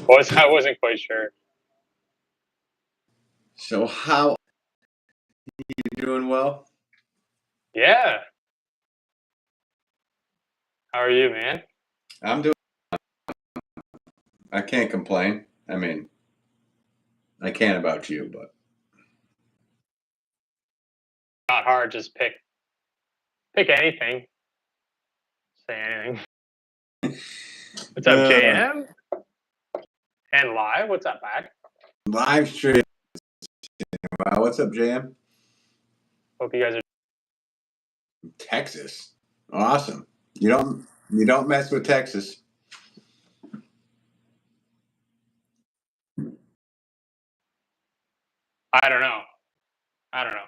I wasn't quite sure. So how you doing? Well, Yeah. How are you, man? I'm doing. I can't complain. I mean, I can about you, but Not hard. Just pick anything. Say anything. What's up, JM? And live. What's up, Mac? live stream. Wow, what's up, JM? Hope you guys are. Texas, awesome. You don't mess with Texas. I don't know. I don't know.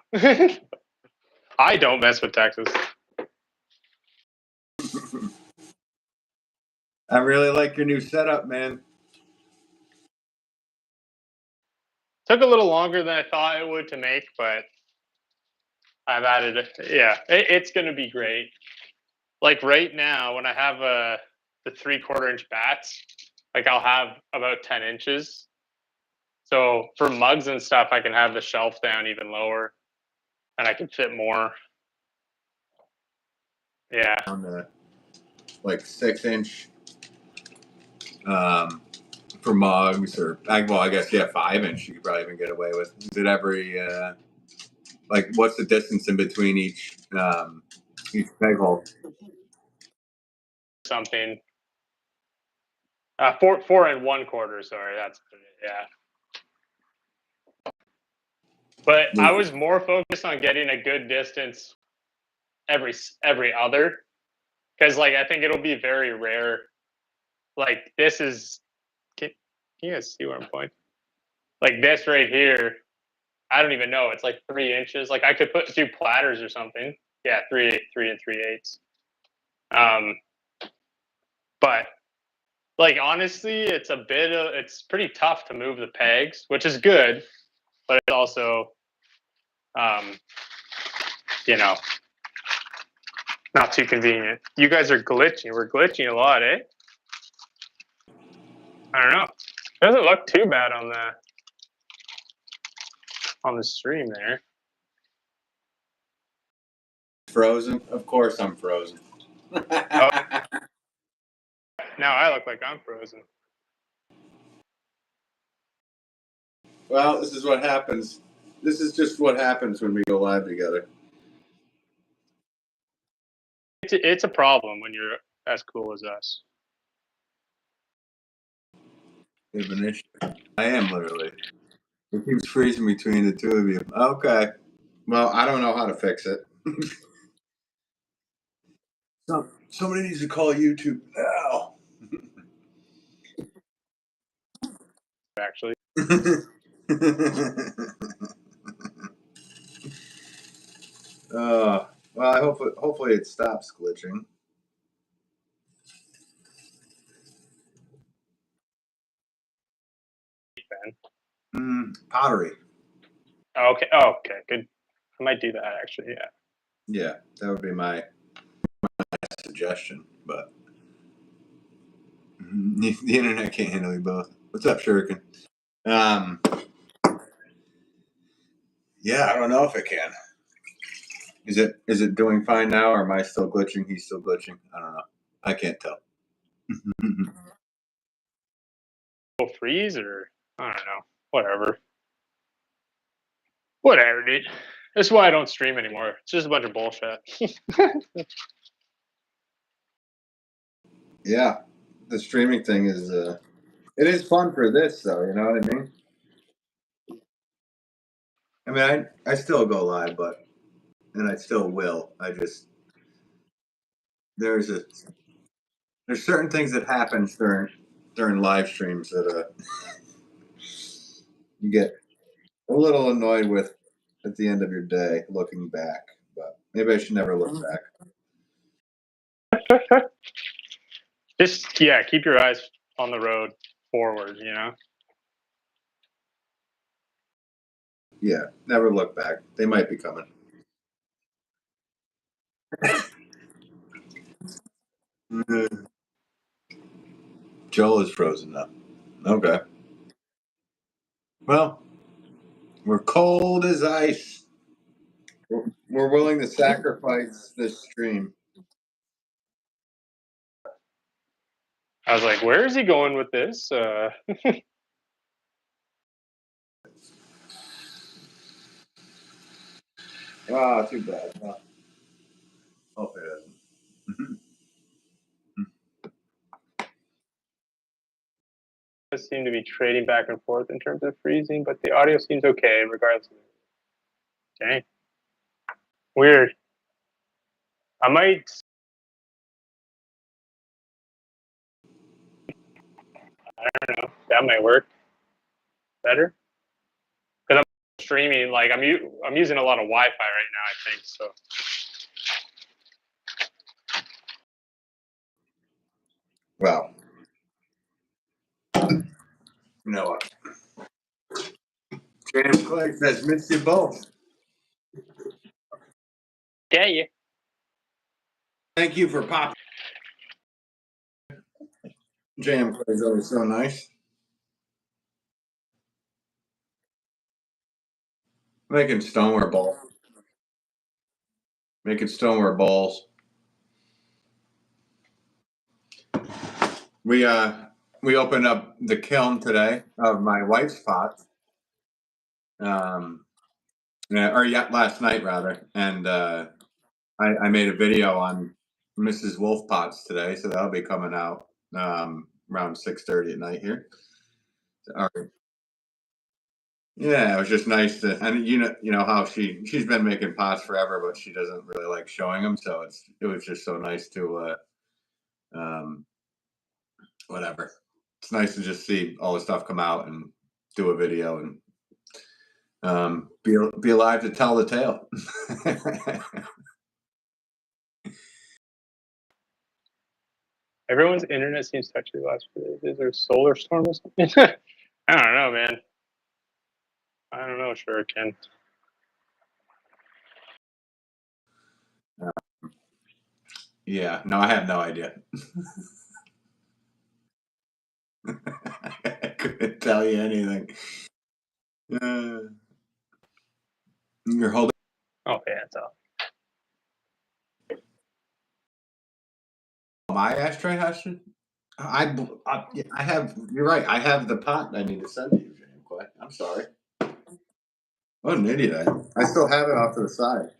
I don't mess with Texas. I really like your new setup, man. Took a little longer than I thought it would to make, but I've added it. Yeah, it's gonna be great. Like right now, when I have the 3/4 inch bats, like I'll have about 10 inches. So for mugs and stuff, I can have the shelf down even lower, and I can fit more. Yeah. On the like 6-inch for mugs, or well, I guess 5-inch. You could probably even get away with. Is it every like what's the distance in between each peg hole? Something. 4 and 1/4. Sorry, that's yeah. But I was more focused on getting a good distance every other, because like I think it'll be very rare. Like this is, can you guys see where I'm pointing? Like this right here, I don't even know. It's like 3 inches. Like I could do platters or something. Yeah, 3 and 3/8. But like honestly, it's pretty tough to move the pegs, which is good, but it's also, um, you know, not too convenient. You guys are glitching. We're glitching a lot, eh? I don't know. It doesn't look too bad on the stream there. Frozen? Of course I'm frozen. Oh. Now I look like I'm frozen. Well, this is what happens. This is just what happens when we go live together. It's a problem when you're as cool as us. It's an issue. I am literally. It keeps freezing between the two of you. Okay. Well, I don't know how to fix it. Somebody needs to call YouTube now. Actually. Well, hopefully it stops glitching. Pottery. Okay. Oh, okay. Good. I might do that actually. Yeah. Yeah, that would be my suggestion, but the internet can't handle you both. What's up, Shuriken? Yeah, I don't know if it can. Is it doing fine now, or am I still glitching? He's still glitching. I don't know. I can't tell. Freeze or I don't know. Whatever. Whatever, dude. That's why I don't stream anymore. It's just a bunch of bullshit. Yeah, the streaming thing is it is fun for this though. You know what I mean? I mean, I still go live, and I still will. I just there's certain things that happens during live streams that you get a little annoyed with at the end of your day looking back. But maybe I should never look back. Just keep your eyes on the road forward, you know? Yeah, never look back. They might be coming. Joel is frozen now. Okay. Well, we're cold as ice. We're willing to sacrifice this stream. I was like, where is he going with this? Ah, too bad. Hope it doesn't. Seem to be trading back and forth in terms of freezing, but the audio seems okay regardless. Dang, weird. I might. I don't know. That might work better because I'm streaming. Like I'm using a lot of Wi-Fi right now. I think so. Well, you know what? James Clay says, "Miss you both." Yeah, yeah. Thank you for popping. Jam Clay's always so nice. Making stoneware balls. Making stoneware balls. We we opened up the kiln today of my wife's pot. Yeah, or yeah, last night rather, and I made a video on Mrs. Wolf pots today, so that'll be coming out around 6:30 at night here. All right. Yeah, it was just nice to, and you know how she's been making pots forever, but she doesn't really like showing them, so it was just so nice to um, whatever. It's nice to just see all the stuff come out and do a video and be alive to tell the tale. Everyone's internet seems touchy the last few days. Is there a solar storm or something? I don't know, man. I don't know, sure Ken. Yeah, no, I have no idea. I couldn't tell you anything. Uh, you're holding Oh yeah, it's all. my ashtray, Hudson? I have. You're right. I have the pot I need to send to you, James Clay. I'm sorry. What an idiot! I still have it off to the side.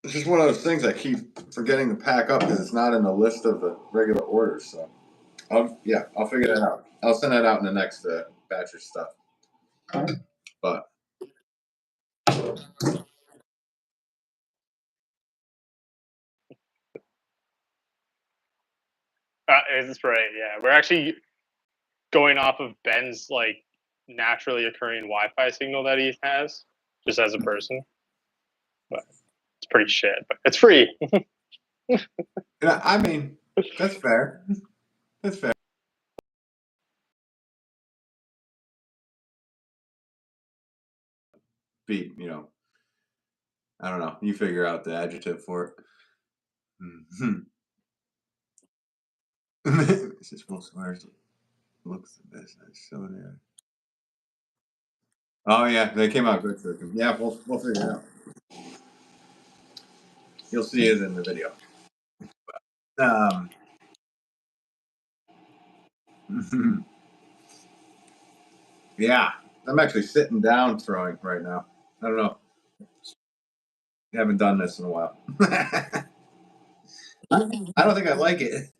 It's just one of those things I keep forgetting to pack up because it's not in the list of the regular orders. So, I'll figure that out. I'll send that out in the next batch of stuff. But It's right. Yeah, we're actually going off of Ben's like naturally occurring Wi-Fi signal that he has, just as a person. But it's pretty shit. But it's free. yeah, I mean, that's fair. That's fair. Be I don't know. You figure out the adjective for it. Mhm. This is most where's looks the best. So there. Oh yeah, they came out good for him. Yeah, we'll figure it out. You'll see it in the video. Um, yeah, I'm actually sitting down throwing right now. I don't know. I haven't done this in a while. I don't think I like it.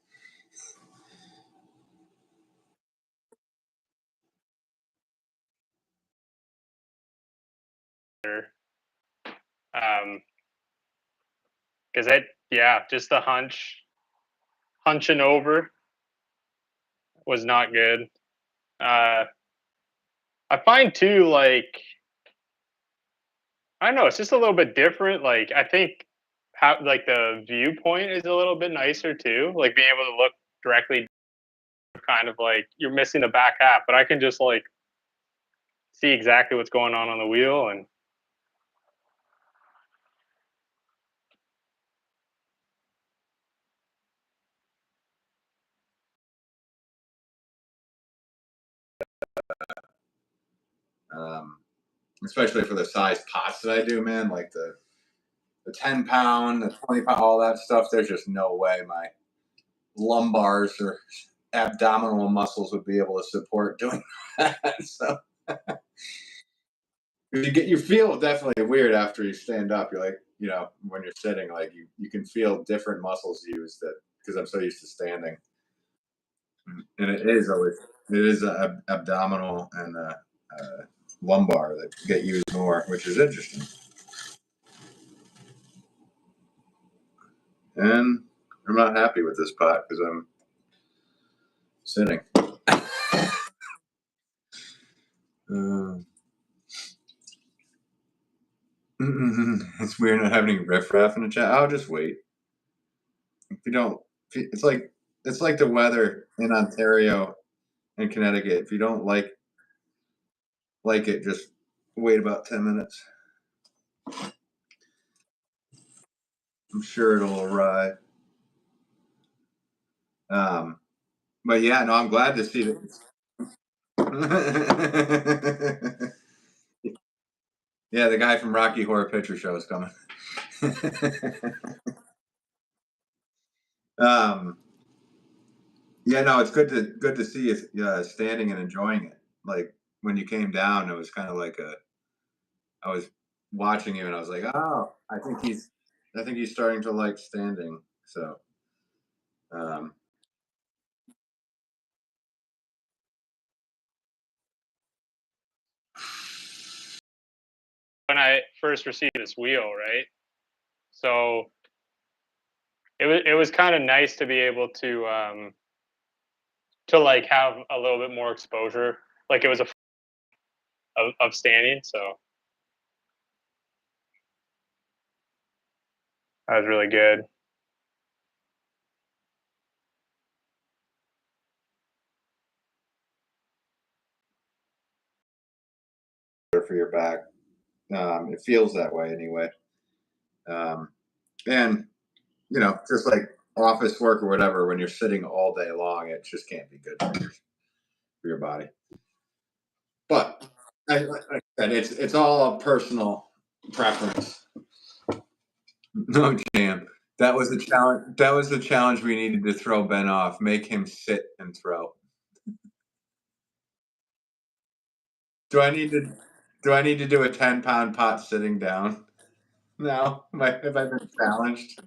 Because yeah, just the hunching over was not good. Uh, I find too, like, I don't know, it's just a little bit different. Like, I think how like the viewpoint is a little bit nicer too. Like being able to look directly, kind of like you're missing the back half, but I can just like see exactly what's going on the wheel and especially for the size pots that I do, man. Like the 10 pound, the 20 pound, all that stuff. There's just no way my lumbars or abdominal muscles would be able to support doing that. So you feel definitely weird after you stand up. You're like, when you're sitting, like you can feel different muscles used that because I'm so used to standing. And it is abdominal and lumbar that get used more, which is interesting. And I'm not happy with this pot because I'm sitting. It's weird not having any riffraff in the chat. I'll just wait. If you don't, it's like the weather in Ontario and Connecticut. If you don't like it, just wait about 10 minutes. I'm sure it'll arrive. But yeah, no, I'm glad to see that. Yeah, the guy from Rocky Horror Picture Show is coming. um, yeah, no, it's good to see you standing and enjoying it. Like when you came down, it was kind of like I was watching you and I was like, oh, I think he's starting to like standing. So, um, When I first received this wheel, right? So it was kind of nice to be able to like have a little bit more exposure. Like it was of standing, so that was really good. for your back. It feels that way anyway. And just like office work or whatever, when you're sitting all day long, it just can't be good for your body. But like I said, it's all a personal preference. No, Jam. That was the challenge. That was the challenge we needed to throw Ben off. Make him sit and throw. Do I need to? Do I need to do a 10-pound pot sitting down? No. Have I been challenged?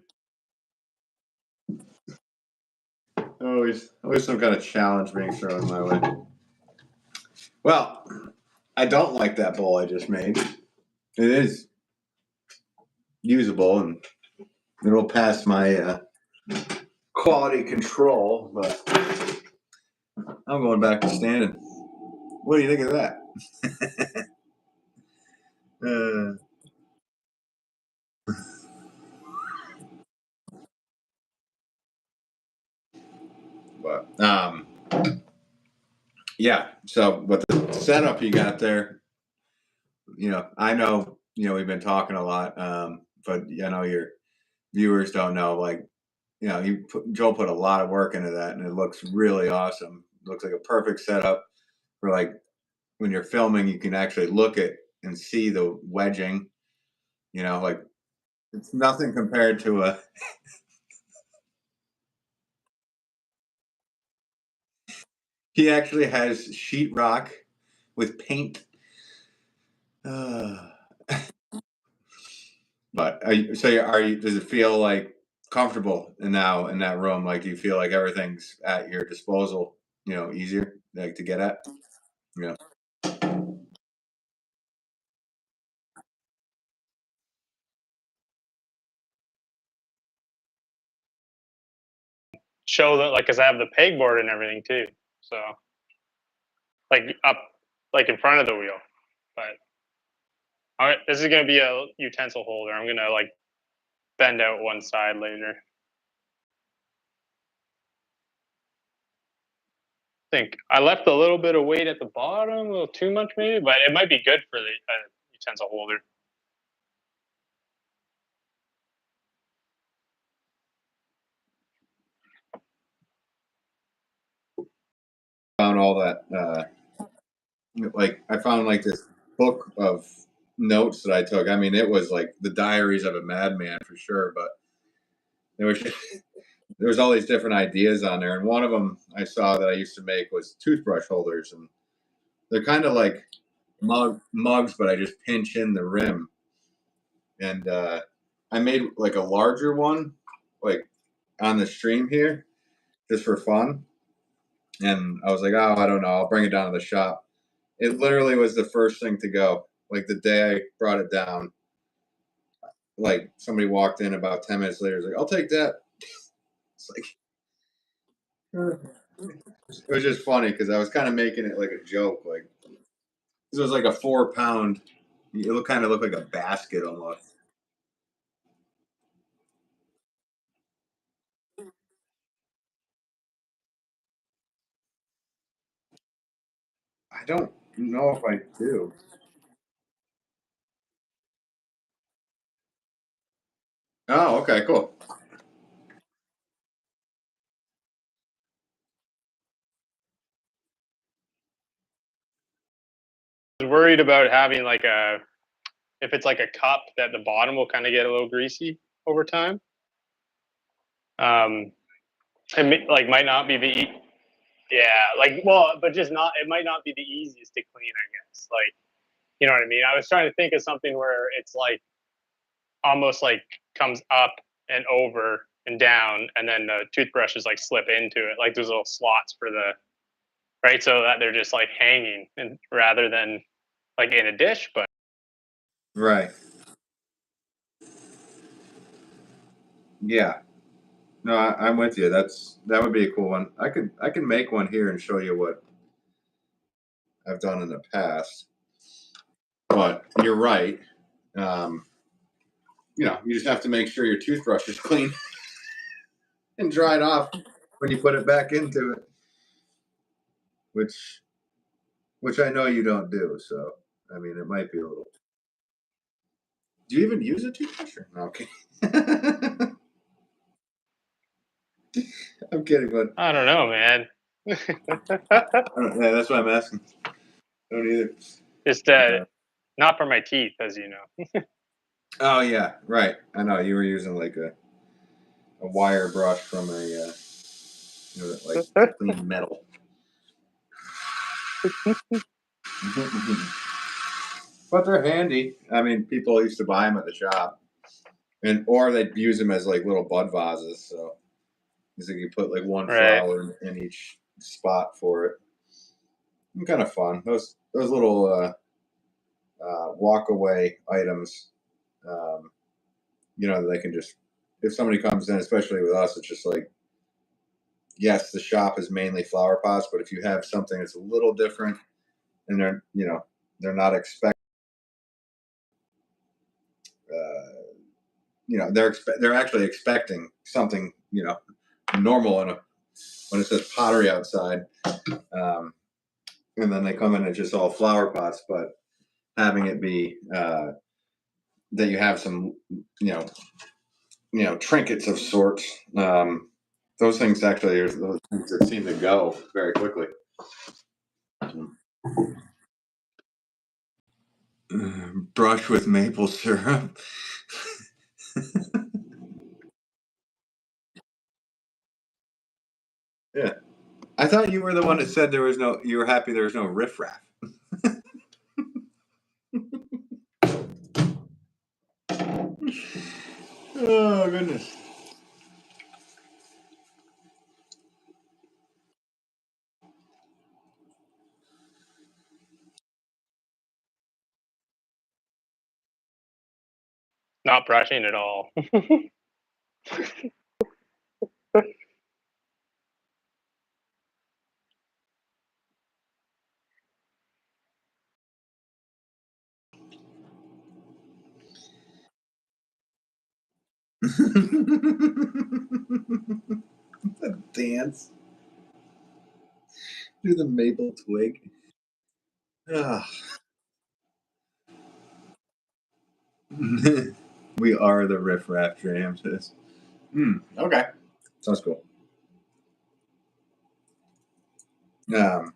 Always some kind of challenge being thrown my way. Well, I don't like that bowl I just made. It is usable and it'll pass my quality control, but I'm going back to standing. What do you think of that? But yeah. So, but the setup you got there, I know, we've been talking a lot, but your viewers don't know. Like, Joel put a lot of work into that, and it looks really awesome. It looks like a perfect setup for like when you're filming, you can actually look at and see the wedging. Like it's nothing compared to a. He actually has sheetrock with paint. But Does it feel like comfortable now in that room? Like, do you feel like everything's at your disposal? Easier like to get at. Yeah. Show that, like, because I have the pegboard and everything too. So like up, like in front of the wheel. But all right, this is gonna be a utensil holder. I'm gonna like bend out one side later. I think I left a little bit of weight at the bottom, a little too much maybe, but it might be good for the utensil holder. Found all that. Like I found like this book of notes that I took. I mean, it was like the Diaries of a Madman for sure. But there was there was all these different ideas on there, and one of them I saw that I used to make was toothbrush holders, and they're kind of like mugs, but I just pinch in the rim, and I made like a larger one, like on the stream here, just for fun. And I was like, oh, I don't know, I'll bring it down to the shop. It literally was the first thing to go. Like the day I brought it down, like somebody walked in about 10 minutes later, was like, I'll take that. It's like it was just funny because I was kind of making it like a joke, like this was like a 4 pound. It look kind of looked like a basket almost. I don't know if I do. Oh, okay, cool. I was worried about having like a if it's like a cup that the bottom will kind of get a little greasy over time. Um, like might not be yeah, like well, but just not it might not be the easiest to clean, I guess. Like you know what I mean? I was trying to think of something where it's like almost like comes up and over and down, and then the toothbrushes like slip into it, like there's little slots for the right, so that they're just like hanging, and rather than like in a dish. But Right. Yeah. No, I'm with you. That would be a cool one. I can make one here and show you what I've done in the past. But you're right. Um, you just have to make sure your toothbrush is clean and dried off when you put it back into it, which which I know you don't do. So I mean, it might be a little. Do you even use a toothbrush? No, okay. I'm kidding, but I don't know, man. yeah, that's why I'm asking. I don't either. Just not for my teeth, as you know. Oh yeah, right. I know you were using like a wire brush from like to clean metal. But they're handy. I mean, people used to buy them at the shop, and or they'd use them as like little bud vases. So you like you put like one Right. flower in each spot for it. Kind of fun. Those little walk away items. Um, that they can just if somebody comes in, especially with us, it's just like yes, the shop is mainly flower pots, but if you have something that's a little different and they're not expect uh, they're actually expecting something normal when it says pottery outside, um, and then they come in and just all flower pots, but having it be that you have some trinkets of sorts. Those things actually are those things that seem to go very quickly. Brush with maple syrup. Yeah. I thought you were the one that said you were happy there was no riffraff. Oh, goodness. Not brushing at all. Dance. Do the maple twig. Ah. We are the riffraff jam. Okay. Sounds cool. Um,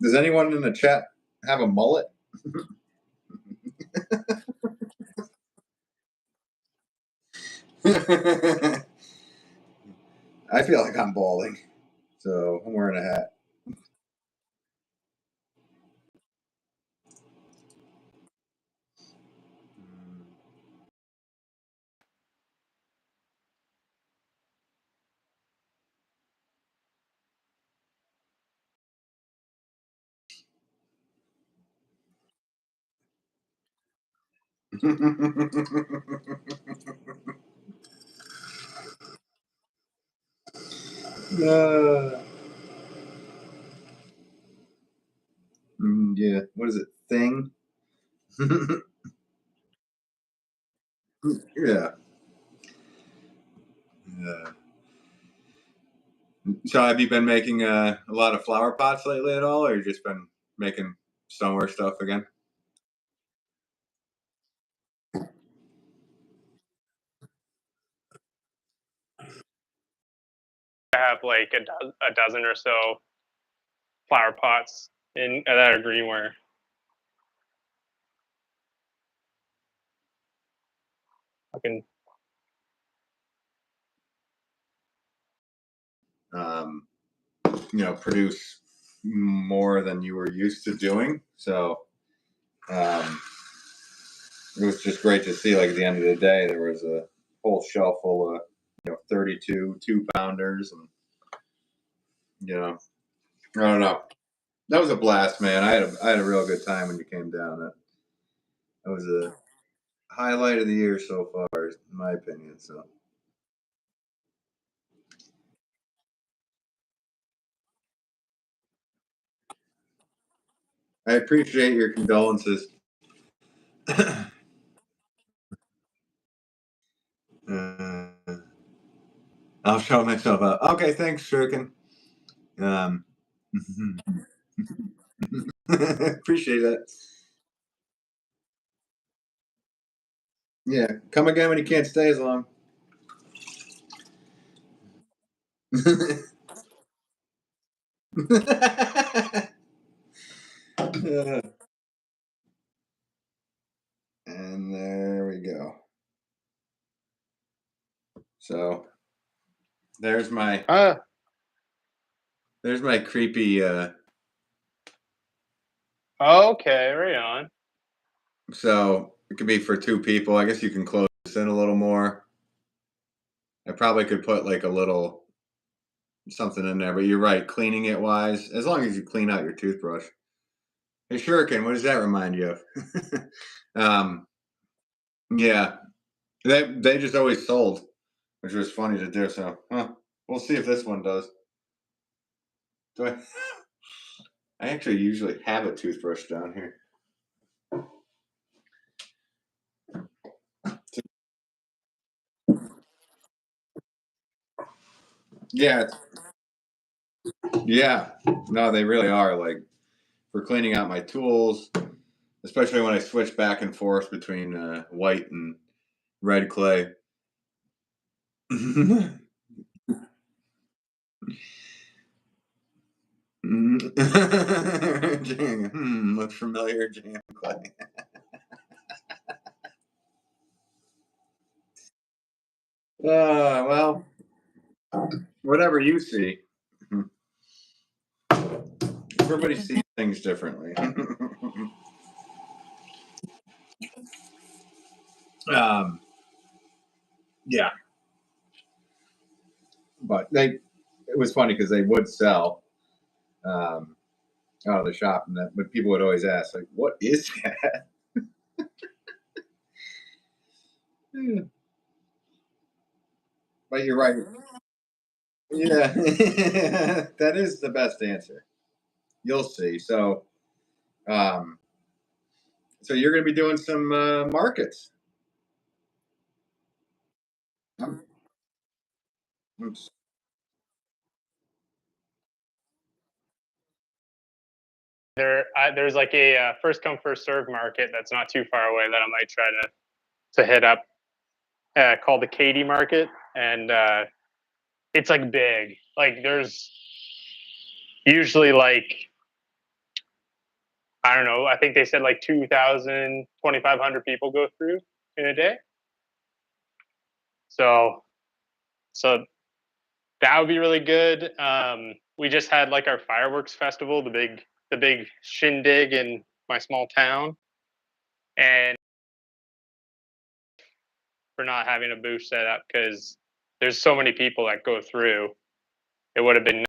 does anyone in the chat have a mullet? I feel like I'm balding, so I'm wearing a hat. uh, yeah, what is it? Thing? Yeah. Yeah. So, have you been making a lot of flower pots lately at all, or you just been making stoneware stuff again? I have like a dozen or so flower pots in that are greenware. I can. Um, produce more than you were used to doing. So, um, it was just great to see. Like at the end of the day, there was a whole shelf full of 32 2-pounders, and I don't know. That was a blast, man. I had a real good time when you came down. That was a highlight of the year so far, in my opinion. So I appreciate your condolences. uh, I'll show myself up. Okay, thanks, Shuriken. Um, appreciate that. Yeah, come again when you can't stay as long. And there we go. So there's my there's my creepy. Okay, right on. So it could be for 2 people. I guess you can close this in a little more. I probably could put like a little something in there, but you're right. Cleaning it wise, as long as you clean out your toothbrush. Hey, Shuriken, what does that remind you of? Yeah, they just always sold, which was funny to do. So, we'll see if this one does. Do I? I actually usually have a toothbrush down here. Yeah, yeah. No, they really are. Like for cleaning out my tools, especially when I switch back and forth between white and red clay. Looks familiar, jam clay. Well, whatever you see. Everybody sees things differently. um, yeah, but it was funny because they would sell um, out of the shop, and that, but people would always ask, like, "What is that?" But you're right. Yeah, that is the best answer. You'll see. Um, so you're going to be doing some markets. I'm, I'm There's like a first come first serve market that's not too far away that I might try to hit up. Called the Katy Market, and it's like big. Like there's usually like I don't know. I think they said like 2,000, 2,500 people go through in a day. So so that would be really good. We just had like our fireworks festival, the big shindig in my small town, and for not having a booth set up because there's so many people that go through. It would have been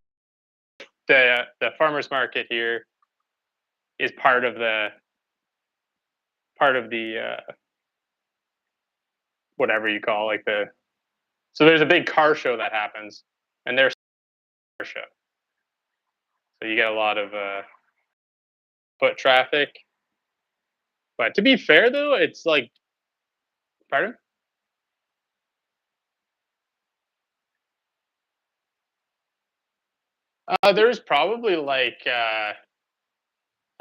the farmers market here is part of the whatever you call like the so there's a big car show that happens and there's a car show, so you get a lot of foot traffic. But to be fair though, it's like, pardon. There's probably like I'd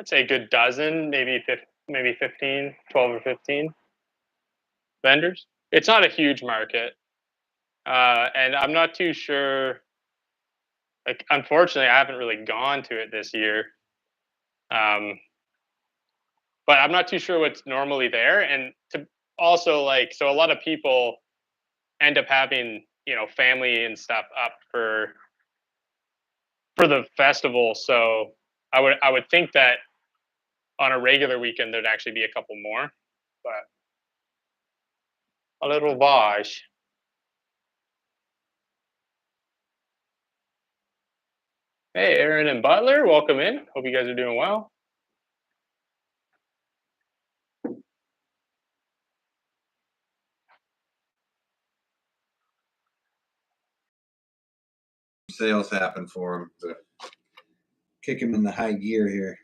say a good dozen, maybe 15, 12 or 15 vendors. It's not a huge market, and I'm not too sure. Like, unfortunately, I haven't really gone to it this year, um, but I'm not too sure what's normally there. And to also like, so a lot of people end up having family and stuff up for the festival. So I would think that on a regular weekend there'd actually be a couple more, but a little Vaj. Hey, Aaron and Butler, welcome in. Hope you guys are doing well. Sales happen for him to kick him in the high gear here.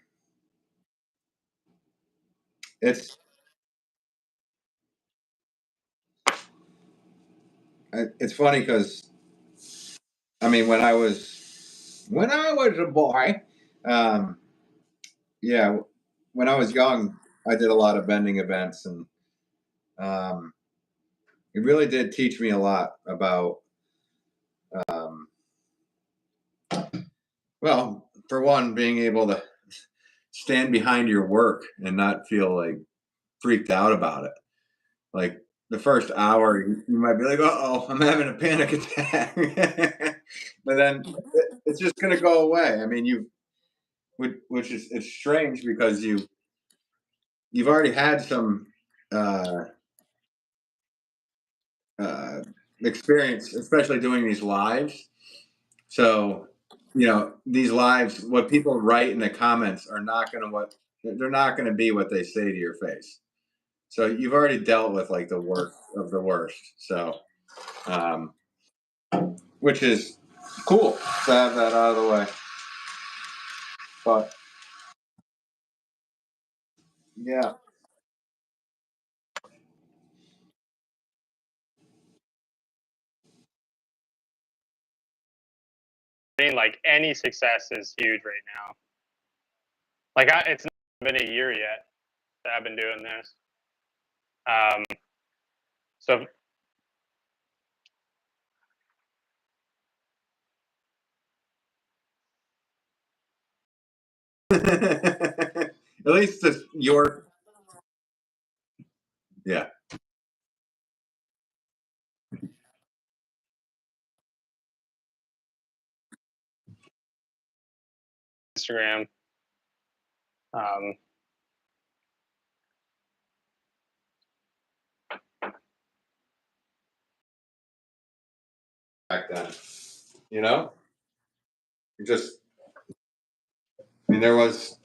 It's it's funny because I mean when I was a boy, um, yeah, when I was young, I did a lot of bending events, and um, it really did teach me a lot about, um, well, for one, being able to stand behind your work and not feel like freaked out about it. Like the first hour, you might be like, "Uh oh, I'm having a panic attack," but then it's just going to go away. I mean, which is it's strange because you've already had some uh, uh, experience, especially doing these lives. So, these lives, what people write in the comments are not going to they're not going to be what they say to your face. So you've already dealt with like the worst of the worst. So, um, which is cool to have that out of the way. But yeah, I mean, like any success is huge right now. Like it's not been a year yet that I've been doing this. Um, so at least it's your yeah. Instagram. Um, Back then, you know, you just I mean there was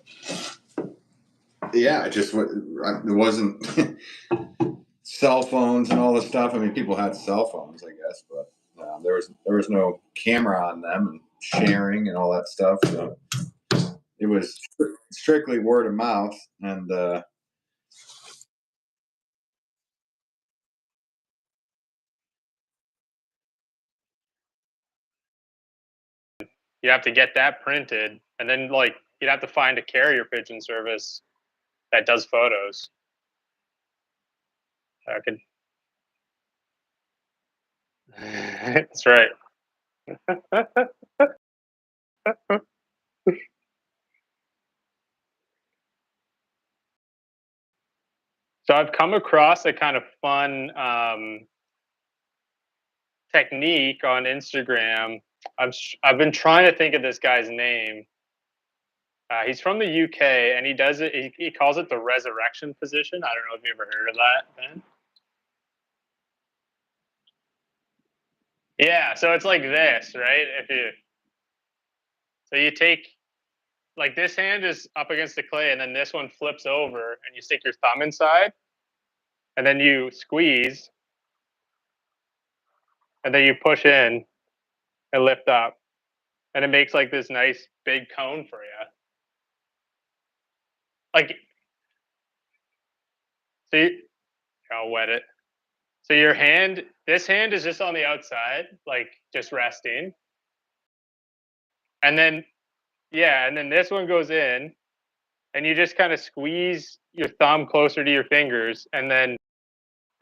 yeah, it just there wasn't cell phones and all this stuff. I mean, people had cell phones, I guess, but there was no camera on them and sharing and all that stuff. So it was strictly word of mouth, and you have to get that printed, and then like you'd have to find a carrier pigeon service that does photos. I could. That's right. So I've come across a kind of fun technique on Instagram. I've been trying to think of this guy's name. He's from the UK, and he does it. He calls it the resurrection position. I don't know if you ever heard of that, Ben. Yeah, so it's like this, right? So you take, like, this hand is up against the clay, and then this one flips over, and you stick your thumb inside, and then you squeeze, and then you push in and lift up, and it makes like this nice big cone for you. Like, so I'll wet it. So your hand, this hand is just on the outside, like just resting, and then yeah, and then this one goes in, and you just kind of squeeze your thumb closer to your fingers, and then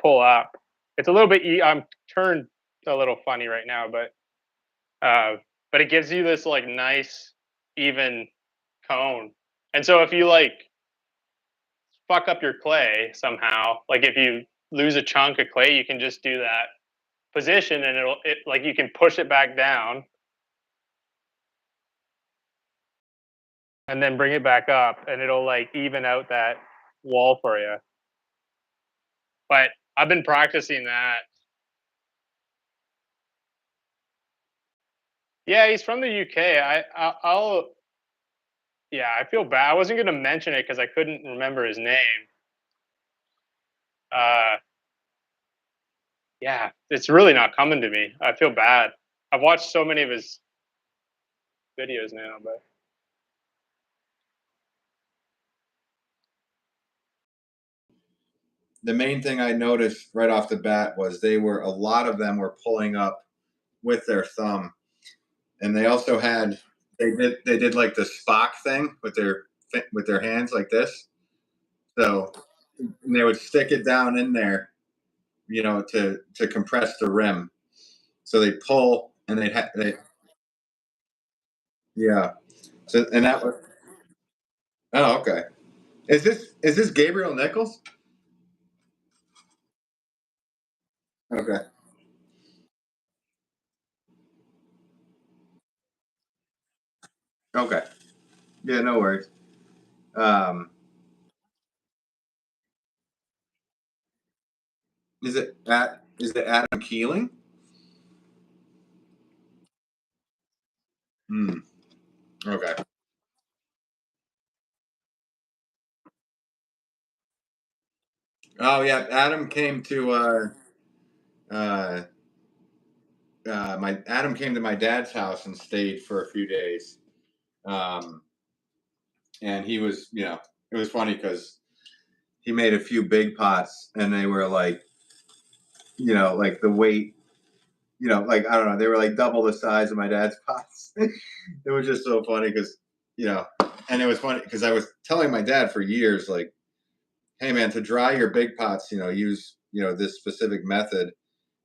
pull up. It's a little bit. I'm turned a little funny right now, uh, but it gives you this like nice even cone. And so if you like fuck up your clay somehow, like if you lose a chunk of clay, you can just do that position, and like you can push it back down and then bring it back up, and it'll like even out that wall for you. But I've been practicing that. Yeah, he's from the UK. I'll yeah, I feel bad. I wasn't going to mention it because I couldn't remember his name. Uh, yeah, it's really not coming to me. I feel bad. I've watched so many of his videos now, but The main thing I noticed right off the bat was a lot of them were pulling up with their thumb, and they also had they did like the Spock thing with their hands like this. So and they would stick it down in there, to compress the rim. So they pull and they yeah. So and that was oh okay. Is this Gabriel Nichols? Okay. Okay. Yeah, no worries. Um, is it Adam Keeling? Hmm. Okay. Oh yeah, uh, my Adam came to my dad's house and stayed for a few days. Um, and it was funny because he made a few big pots, and they were like, like the weight, like I don't know, they were like double the size of my dad's pots. It was just so funny because, you know, and it was funny because I was telling my dad for years, like, hey man, to dry your big pots, use this specific method.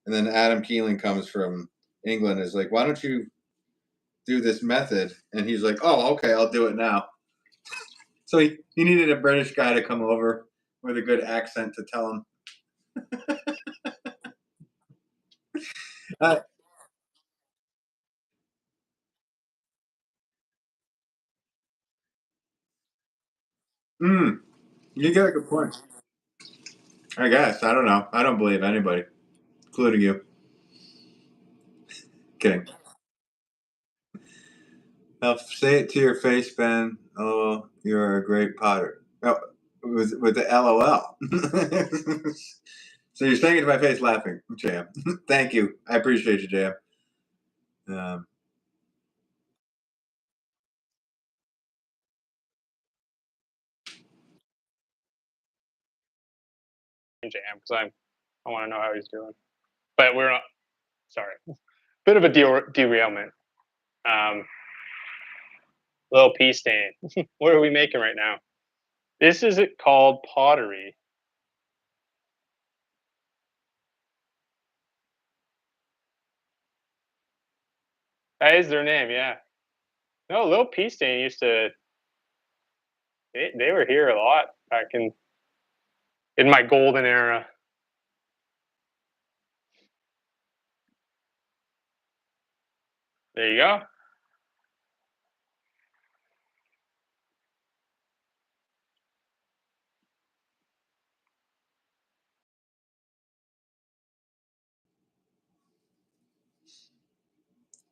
And then Adam Keeling comes from England, is like, why don't you do this method? And he's like, oh, okay, I'll do it now. So he needed a British guy to come over with a good accent to tell him. Uh, mm, you get a good point. I guess. I don't know. I don't believe anybody, including you. Kidding. Say it to your face, Ben. Oh, you're a great potter. Oh, with the LOL. So you're saying it to my face laughing, Jam. Thank you. I appreciate you, Jam. Um, jam because I want to know how he's doing. But we're not. Sorry, bit of a derailment. Um, little pea stain. What are we making right now? This is it called pottery. That is their name, yeah. No, little pea stain used to. They were here a lot back in my golden era. There you go.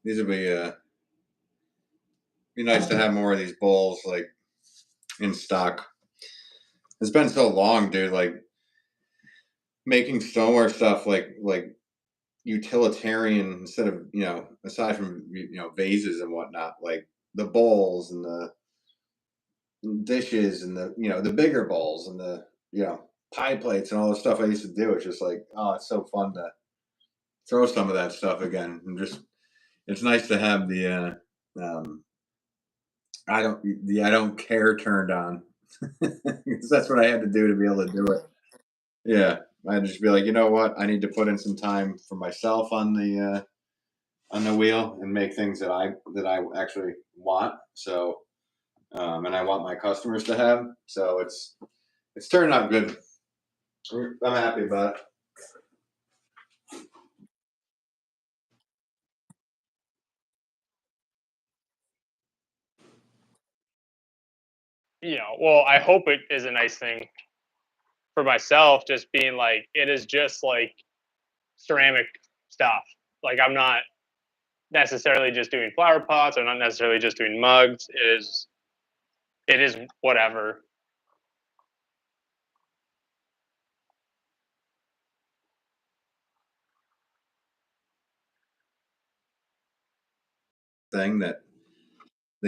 These would be nice to have more of these bowls like in stock. It's been so long, dude. Like making stoneware stuff, like utilitarian instead of aside from vases and whatnot, like the bowls and the dishes and the bigger bowls and the pie plates and all the stuff I used to do. It's just like, oh, it's so fun to throw some of that stuff again and just it's nice to have the I don't care turned on. 'Cause that's what I had to do to be able to do it. Yeah, I'd just be like, you know what, I need to put in some time for myself on the wheel and make things that I actually want. So and I want my customers to have. So it's turned out good. I'm happy about it. Well, I hope it is a nice thing for myself, just being like, it is just like ceramic stuff. Like, I'm not necessarily just doing flower pots. I'm not necessarily just doing mugs. It is whatever. Thing that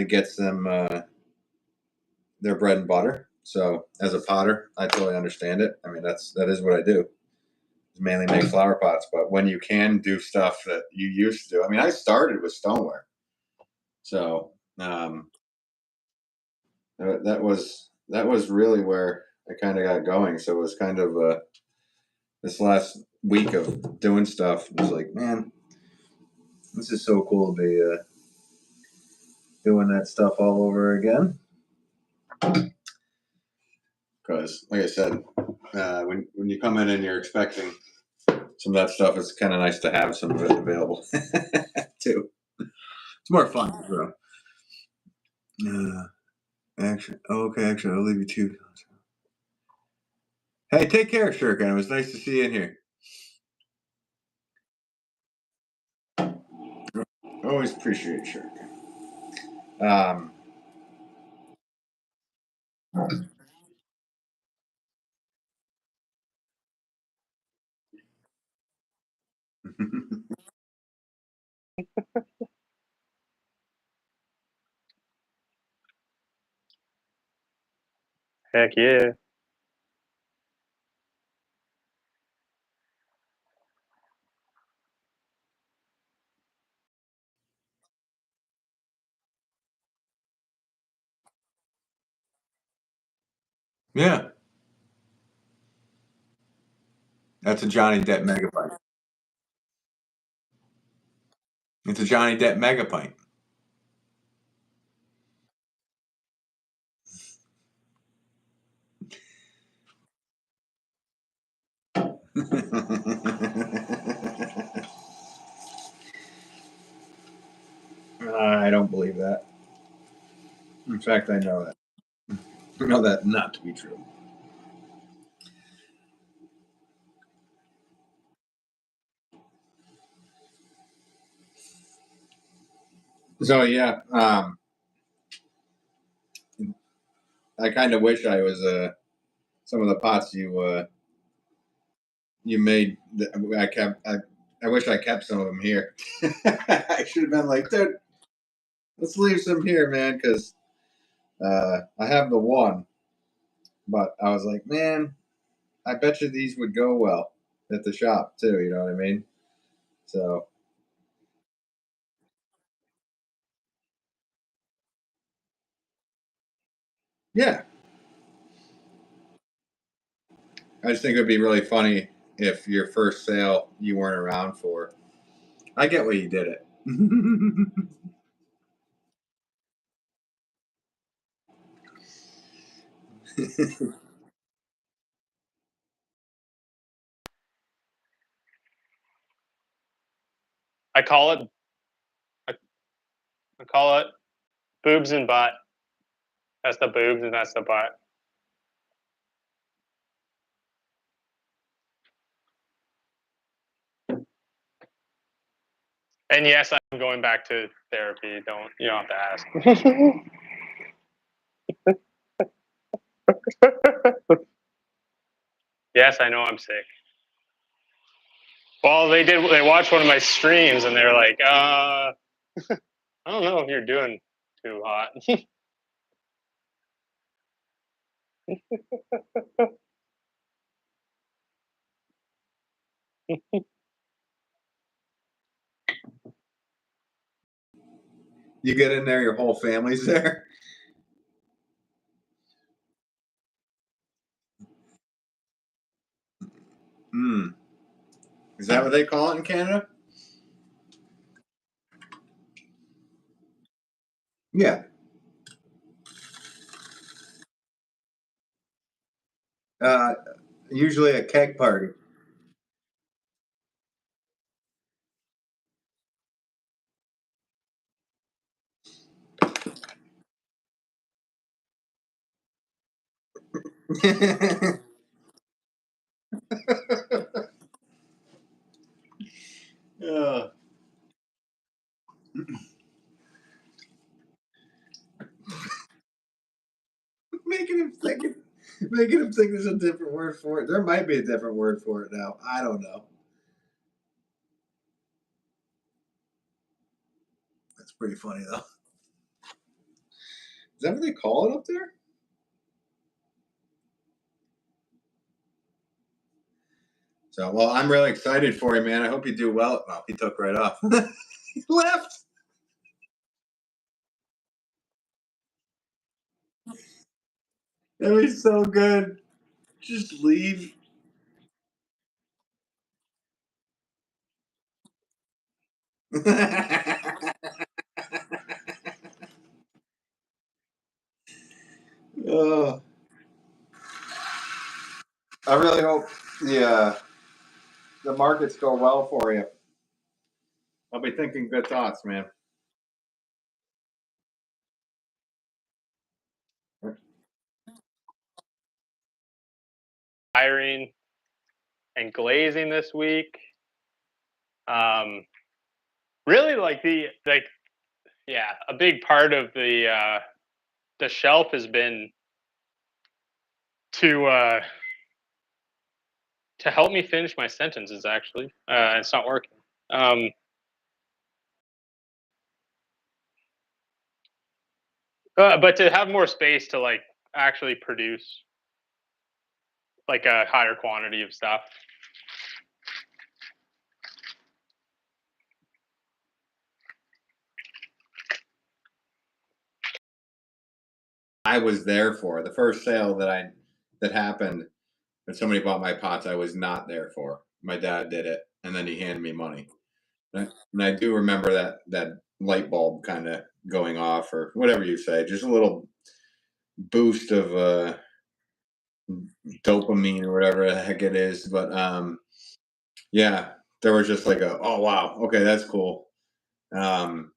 gets them their bread and butter. So as a potter, I totally understand it. I mean, that is what I do. Is mainly make flower pots. But when you can do stuff that you used to do, I mean, I started with stoneware. So that was really where I kind of got going. So it was kind of this last week of doing stuff. It was like, man, this is so cool to be doing that stuff all over again. Because, like I said, when you come in and you're expecting some of that stuff, it's kind of nice to have some of it available too. It's more fun. So. Actually, okay, actually, I'll leave you too. Hey, take care, Shurkin. It was nice to see you in here. Always appreciate Shurkin. Um, Heck yeah. yeah, that's a Johnny Depp megapint. It's a Johnny Depp megapint. I don't believe that. In fact, I know that. I know that not to be true. So yeah, I kind of wish I was some of the pots you made. I kept. I wish I kept some of them here. I should have been like, dude, let's leave some here, man, because I have the one, but I was like, man, I bet you these would go well at the shop too. You know what I mean? So yeah, I just think it would be really funny if your first sale you weren't around for. I get why you did it. I call it I call it boobs and butt. That's the boobs and that's the butt. And yes, I'm going back to therapy. You don't have to ask. Yes, I know I'm sick. Well, they watched one of my streams and they're like, I don't know if you're doing too hot. You get in there, your whole family's there. Hmm. Is that what they call it in Canada? Yeah. Uh, Usually a keg party. uh, making him think. Making him think there's a different word for it. There might be a different word for it now. I don't know. That's pretty funny though. Is that what they call it up there? So, well, I'm really excited for you, man. I hope you do well. Well, he took right off. He left. That was so good. Just leave. Oh, I really hope the markets go well for you. I'll be thinking good thoughts, man. Hiring and glazing this week. Really like yeah, a big part of the shelf has been to to help me finish my sentences. Actually, it's not working. But to have more space to like actually produce like a higher quantity of stuff. I was there for the first sale that happened, and somebody bought my pots. I was not there for. My dad did it, and then he handed me money. And I do remember that light bulb kind of going off, or whatever you say, just a little boost of dopamine or whatever the heck it is. But yeah, there was just like a oh wow, okay, that's cool. Um,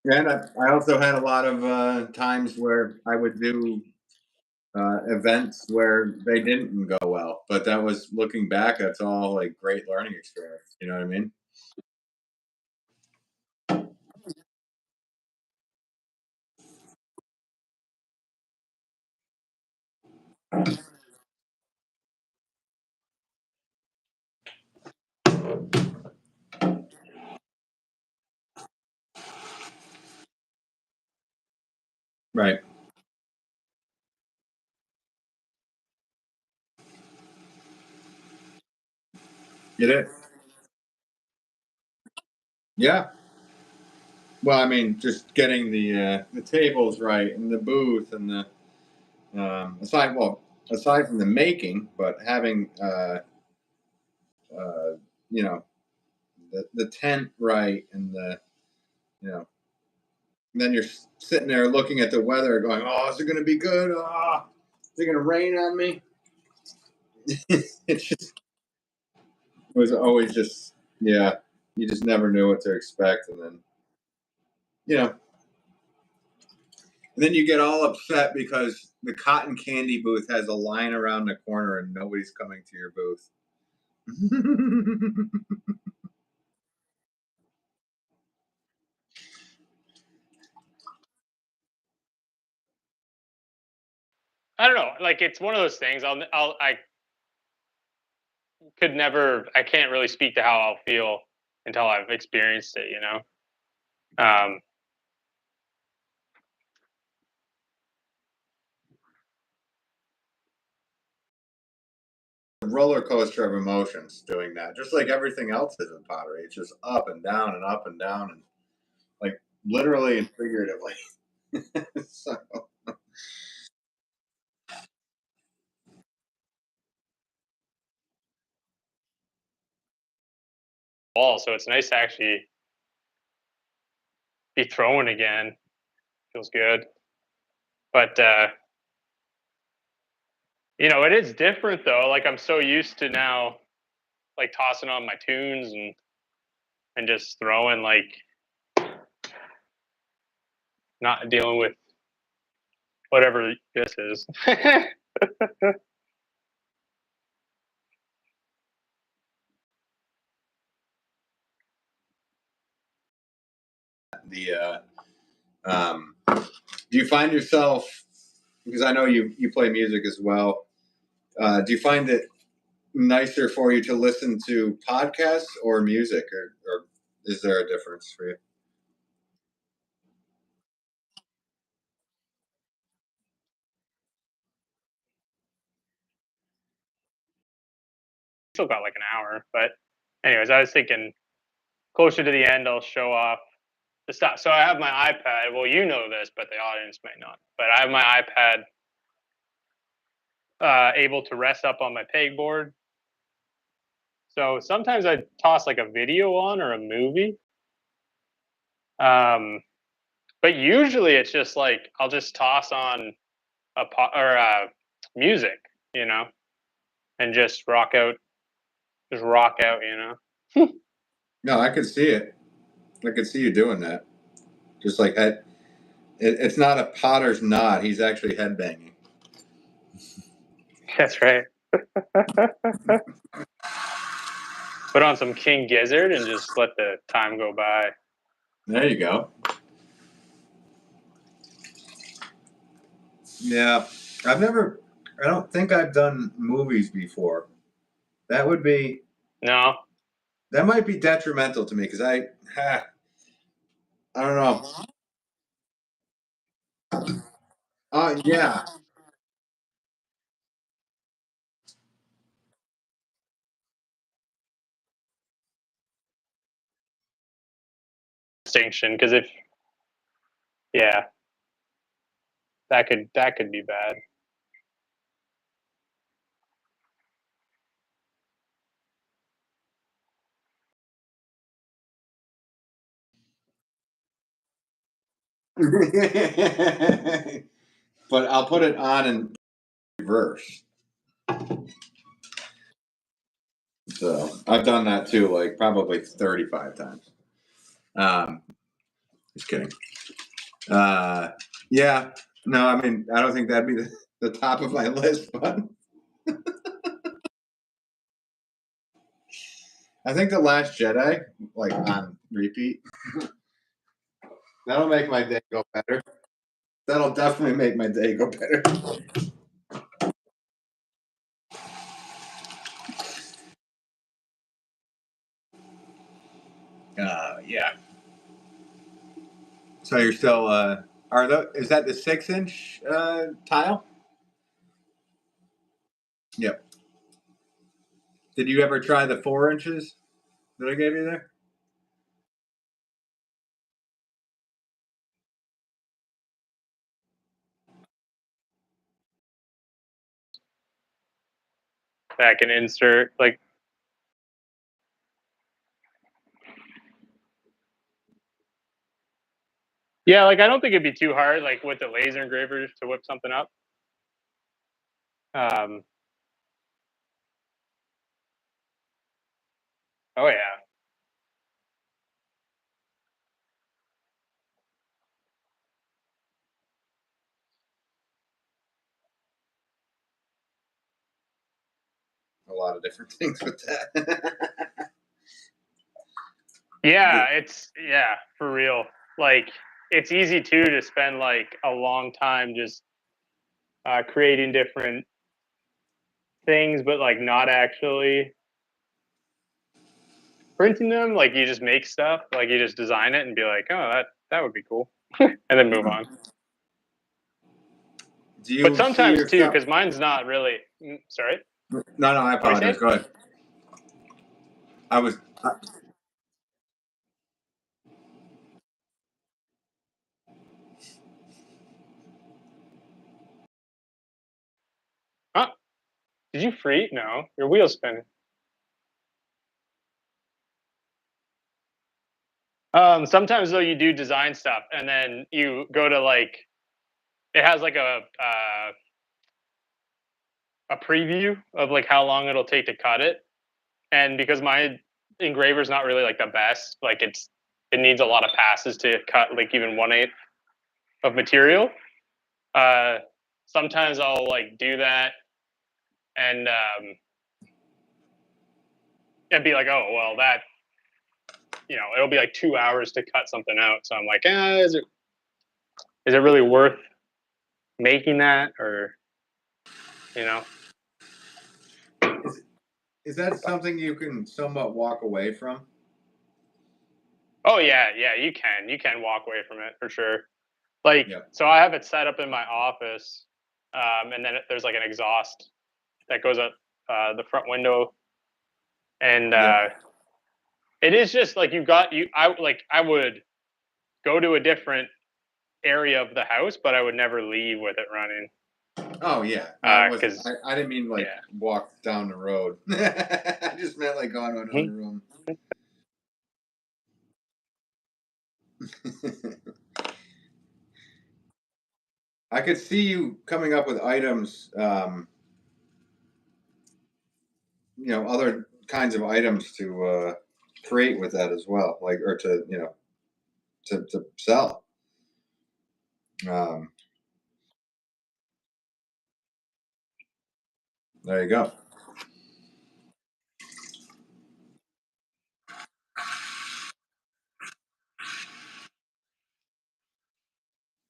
and I also had a lot of times where I would do events where they didn't go well, but that was looking back. That's all like great learning experience. You know what I mean? Right. Get it? Yeah. Well, I mean, just getting the tables right and the booth and the aside from the making, but having uh, you know the tent right and the you know and then you're sitting there looking at the weather, going, "Oh, is it going to be good? Oh, is it going to rain on me?" It's just it was always just yeah. You just never knew what to expect, and then you know And then you get all upset because the cotton candy booth has a line around the corner and nobody's coming to your booth. I don't know. Like it's one of those things. I could never. I can't really speak to how I'll feel until I've experienced it. You know. Um, Roller coaster of emotions doing that, just like everything else is in pottery. It's just up and down and up and down, and like literally and figuratively. So, Wall. So it's nice to actually be throwing again. Feels good. But it is different though. Like I'm so used to now, like tossing on my tunes and just throwing, like not dealing with whatever this is. the do you find yourself, because I know you play music as well, do you find it nicer for you to listen to podcasts or music, or is there a difference for you? Still got like an hour, but anyways, I was thinking closer to the end, I'll show off the stuff. So I have my iPad. Well, you know this, but the audience may not. But I have my iPad able to rest up on my pegboard. So sometimes I toss like a video on or a movie. Um, but usually it's just like I'll just toss on music, you know, and just rock out, you know. No, I could see it. I could see you doing that. Just like it's not a potter's knot. He's actually headbanging. That's right. Put on some King Gizzard and just let the time go by. There you go. Yeah, I've never. I don't think I've done movies before. That would be. No, That might be detrimental to me because I don't know. Yeah. distinction, because if yeah, that could be bad. But I'll put it on in reverse. So I've done that too, like probably 35 times. Um, just kidding. Uh, yeah, no, I mean, I don't think that'd be the top of my list, but I think The Last Jedi, like on repeat, that'll make my day go better. That'll definitely make my day go better. Yeah. So you're still, is that the 6-inch tile? Yep. Did you ever try the 4 inches that I gave you there? That can insert like yeah, like I don't think it'd be too hard like with the laser engraver to whip something up. Um, oh yeah, lot of different things with that. Yeah, for real. Like it's easy too to spend like a long time just creating different things, but like not actually printing them. Like you just make stuff, like you just design it and be like, oh, that would be cool, and then move on. Do you But see sometimes too, yourself? because mine's not really. Sorry, No, I what were you apologize. saying? Go ahead. I was. Huh? Did you freeze? No, your wheel's spinning. Sometimes though you do design stuff, and then you go to like it has like a preview of like how long it'll take to cut it, and because my engraver's not really like the best, like it needs a lot of passes to cut like even 1/8 of material. Uh, Sometimes I'll like do that and and be like, oh well, that it'll be like 2 hours to cut something out. So I'm like, is it really worth making that or you know? Is that something you can somewhat walk away from? Oh yeah, you can walk away from it for sure. Like Yep. so, I have it set up in my office, and then there's like an exhaust that goes up the front window, and Yep. it is just like you got you. I would go to a different area of the house, but I would never leave with it running. Oh yeah. No, I wasn't. Because I didn't mean like yeah. walk down the road. I just meant like go into another Mhm. room. I could see you coming up with items. Other kinds of items to create with that as well, like or to to sell. Um, there you go.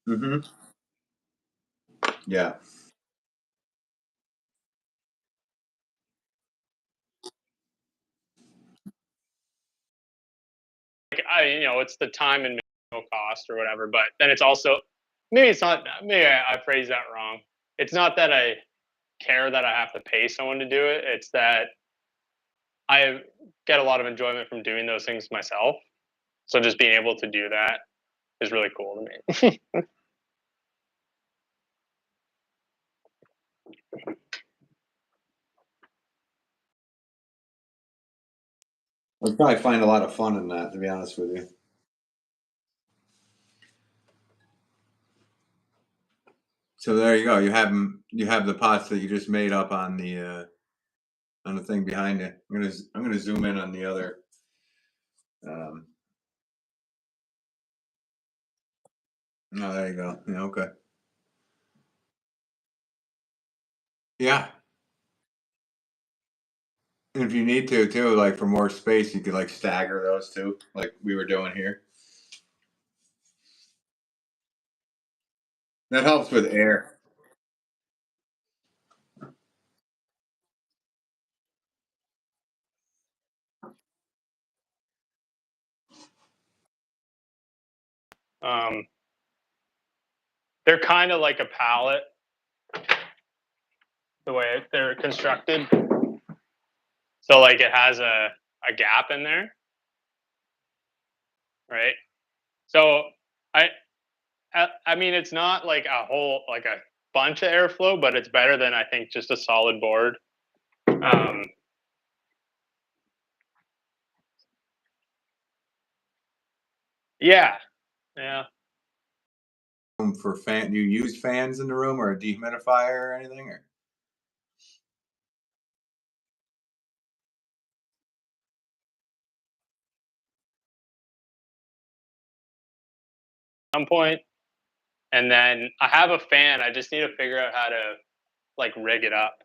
Hmm. Yeah. Like it's the time and material cost or whatever, but then it's also maybe it's not. Maybe I phrased that wrong. It's not that I care that I have to pay someone to do it. It's that I get a lot of enjoyment from doing those things myself. So just being able to do that is really cool to me. I'd probably find a lot of fun in that, to be honest with you. So there you go. You have the pots that you just made up on the thing behind you. I'm gonna zoom in on the other. Um, oh, there you go. Yeah, okay. Yeah, and if you need to too, like for more space, you could like stagger those too, like we were doing here. That helps with air. um, they're kind of like a pallet the way they're constructed. So like it has a gap in there, right? So I I mean it's not like a whole like a bunch of airflow, but it's better than I think just a solid board. Um, yeah, yeah. For fan, do you use fans in the room or a dehumidifier or anything? Or Some point, and then I have a fan. I just need to figure out how to like rig it up.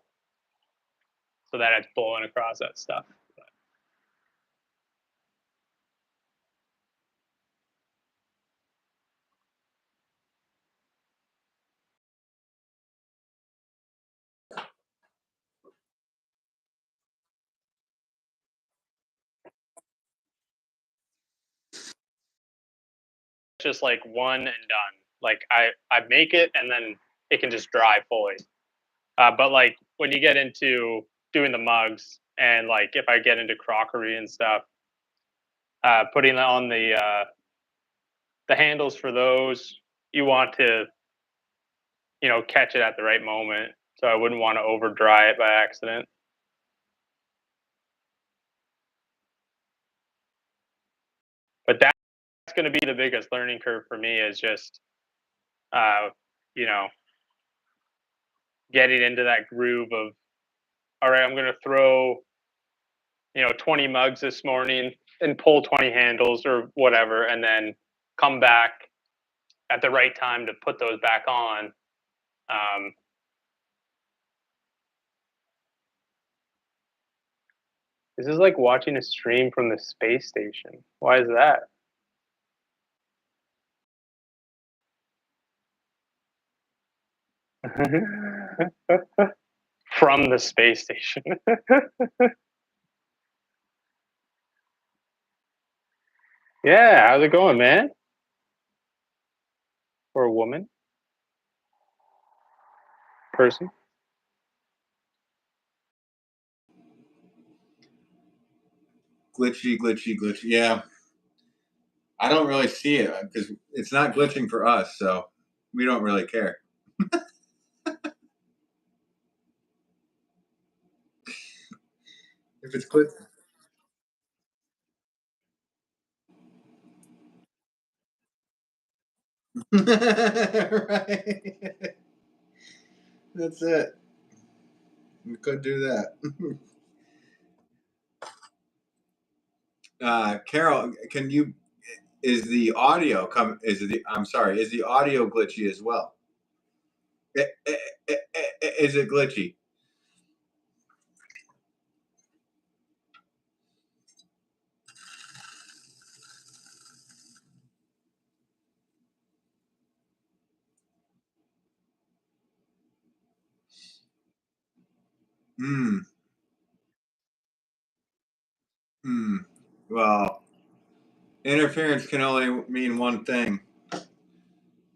so that it's blowing across that stuff. Just like one and done. Like I make it and then it can just dry fully. But like when you get into doing the mugs and like if I get into crockery and stuff, putting on the handles for those, you want to catch it at the right moment. So I wouldn't want to over dry it by accident. But that's going to be the biggest learning curve for me is just uh, you know getting into that groove of all right, I'm going to throw 20 mugs this morning and pull 20 handles or whatever, and then come back at the right time to put those back on. Um, this is like watching a stream from the space station. Why is that? From the space station. Yeah, how's it going, man? Or a woman? Person? Glitchy, glitchy, glitchy. Yeah, I don't really see it because it's not glitching for us, so we don't really care. If it's glitching. Right. That's it. We could do that. Carol, can you? Is the audio come? Is the? I'm sorry. Is the audio glitchy as well? Is it glitchy? Hmm. Hmm. Well, interference can only mean one thing: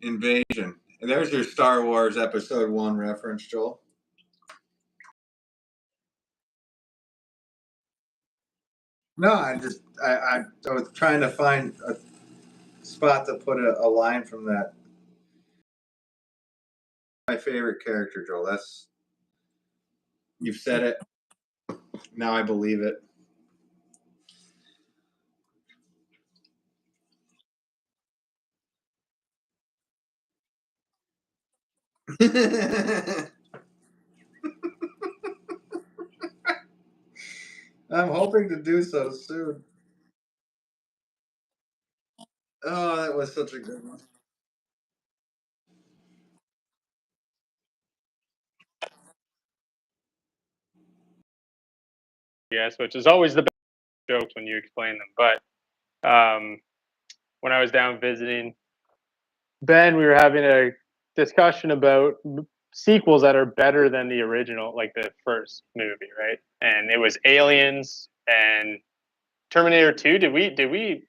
invasion. And there's your Star Wars Episode One reference, Joel. No, I was trying to find a spot to put a line from that. My favorite character, Joel. That's you've said it. Now I believe it. I'm hoping to do so soon. Oh, that was such a good one. Yes, which is always the best jokes when you explain them. But when I was down visiting Ben, we were having a discussion about sequels that are better than the original, like the first movie, right? And it was Aliens and Terminator 2. Did we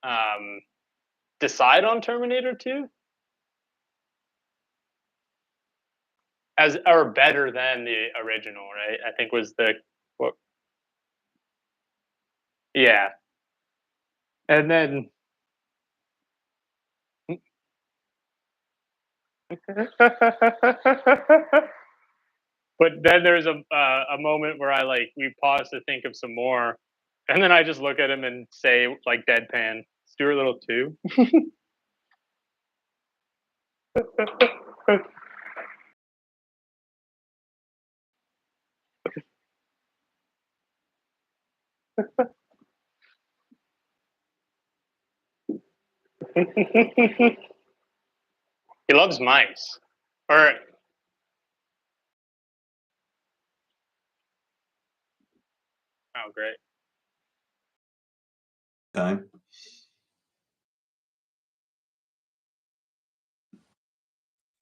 um, decide on Terminator 2 as or better than the original, right? I think was the what, yeah. And then but then there's a moment where I like we pause to think of some more, and then I just look at him and say like deadpan, Stuart Little 2. He loves mice. Or Oh, great. Time.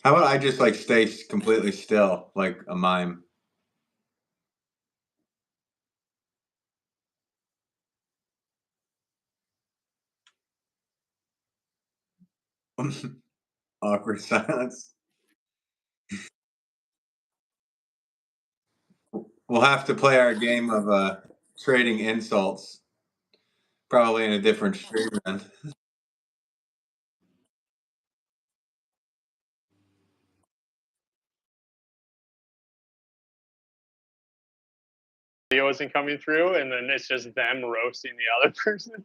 How about I just like stay completely still, like a mime? Awkward silence. We'll have to play our game of trading insults, probably in a different stream then. Video isn't coming through, and then it's just them roasting the other person.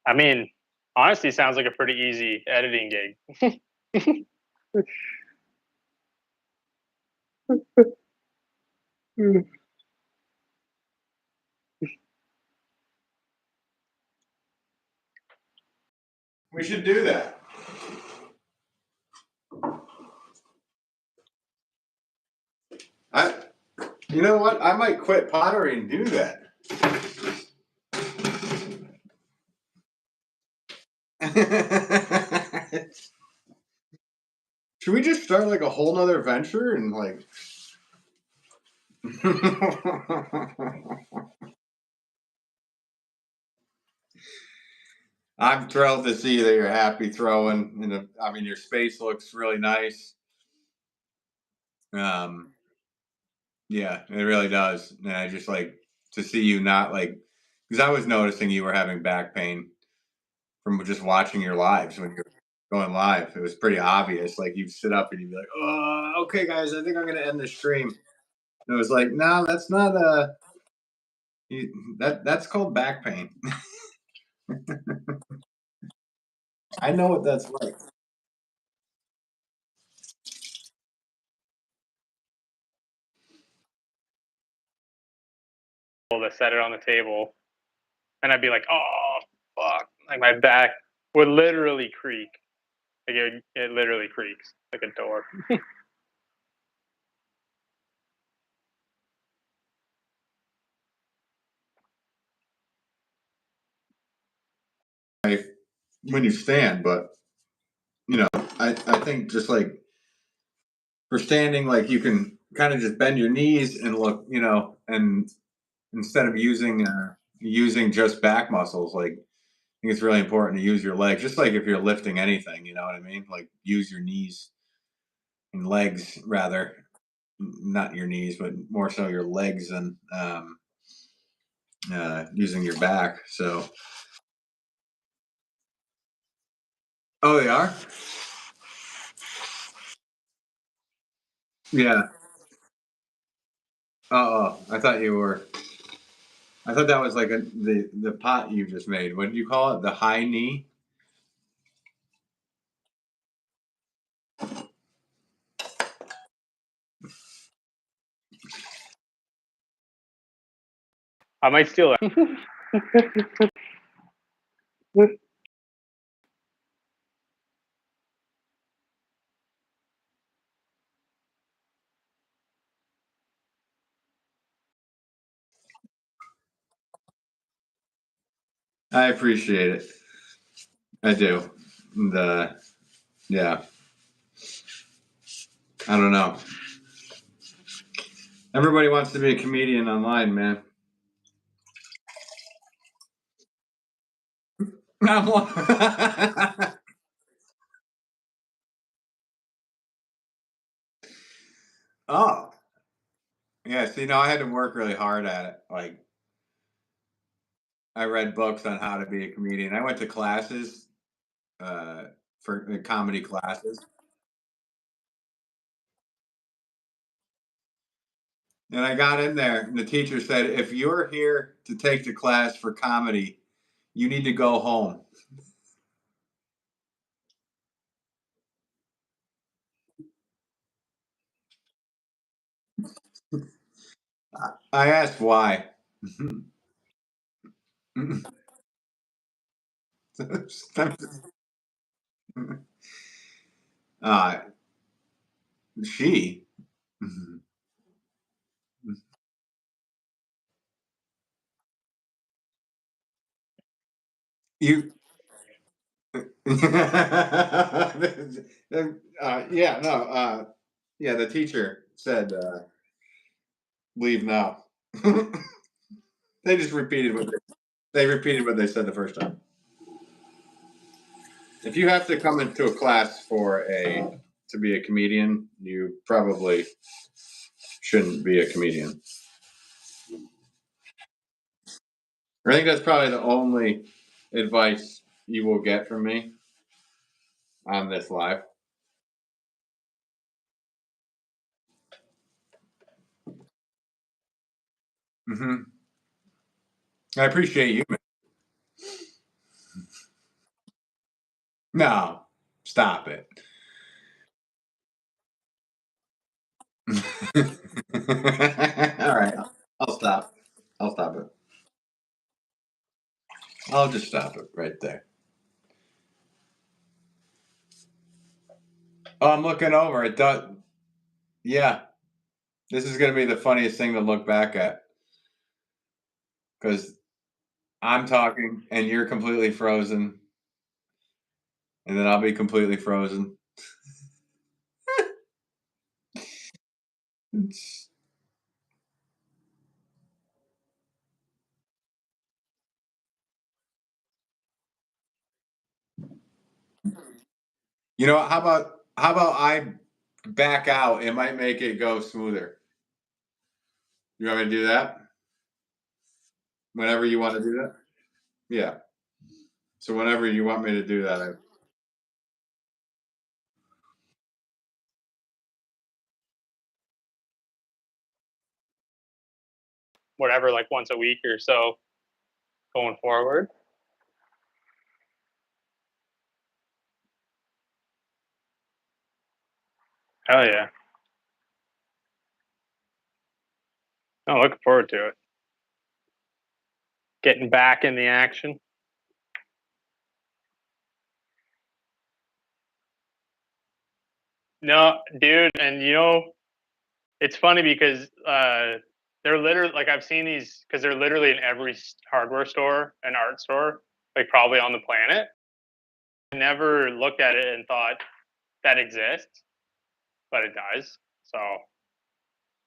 I mean, honestly, sounds like a pretty easy editing gig. We should do that. I, you know what? I might quit pottery and do that. Should we just start like a whole nother venture and like? I'm thrilled to see that you're happy throwing. And I mean, your space looks really nice. Um, yeah, it really does. And I just like to see you not like, because I was noticing you were having back pain from just watching your lives when you're going live. It was pretty obvious. Like you'd sit up and you'd be like, "Oh, okay, guys, I think I'm gonna end the stream." And it was like, "No, that's not that's called back pain." I know what that's like. To set it on the table, and I'd be like, "Oh, fuck!" Like my back would literally creak. Like it literally creaks like a door. When you stand, but you know, I think just like for standing, like you can kind of just bend your knees and look, you know, and instead of using just back muscles, like I think it's really important to use your legs, just like if you're lifting anything, you know what I mean? Like use your knees and legs rather, not your knees, but more so your legs than using your back. So, oh, they are. Yeah. Oh, I thought you were. I thought that was like the pot you just made. What did you call it? The high knee. I might steal that. I appreciate it. I do. The yeah. I don't know. Everybody wants to be a comedian online, man. Oh, yeah. See, no, I had to work really hard at it. Like, I read books on how to be a comedian. I went to classes uh, for comedy classes. And I got in there, and the teacher said, "If you're here to take the class for comedy, you need to go home." I asked why. uh, she. You. Yeah, no. Yeah, the teacher said, "Leave now." They just repeated they repeated what they said the first time. If you have to come into a class for a to be a comedian, you probably shouldn't be a comedian. I think that's probably the only advice you will get from me on this live. Hmm. I appreciate you. No, stop it. All right, I'll stop. I'll stop it. I'll just stop it right there. Oh, I'm looking over. It does. Yeah, this is going to be the funniest thing to look back at because I'm talking and you're completely frozen, and then I'll be completely frozen. It's- You know, how about I back out? It might make it go smoother. You want me to do that? Whenever you want to do that? Yeah. So whenever you want me to do that, Whatever, like once a week or so going forward. Hell yeah. Oh, looking forward to it. Getting back in the action. No, dude, and it's funny because they're literally like I've seen these because they're literally in every hardware store and art store, like probably on the planet. I never looked at it and thought that exists, but it does. So,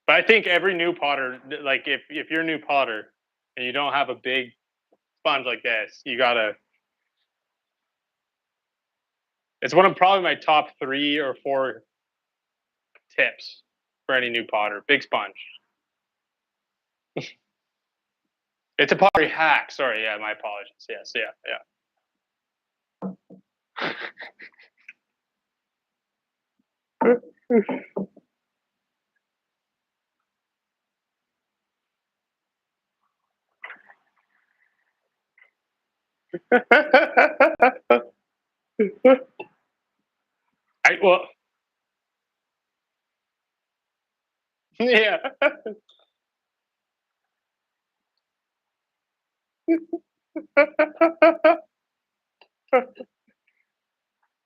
but I think every new potter, like if you're a new potter and you don't have a big sponge like this, you gotta. It's one of probably my top 3 or 4 tips for any new potter. Big sponge. It's a pottery hack. Sorry, yeah, my apologies. Yes, yeah, yeah. Well, yeah.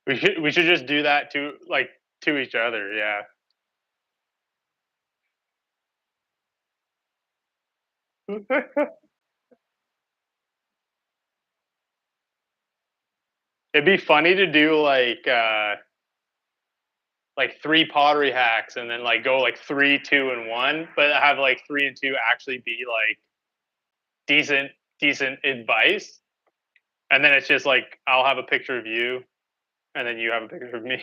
We should just do that to each other. Yeah. It'd be funny to do like 3 pottery hacks and then like go like 3, 2, and 1, but have like 3 and 2 actually be like decent decent advice, and then it's just like I'll have a picture of you, and then you have a picture of me.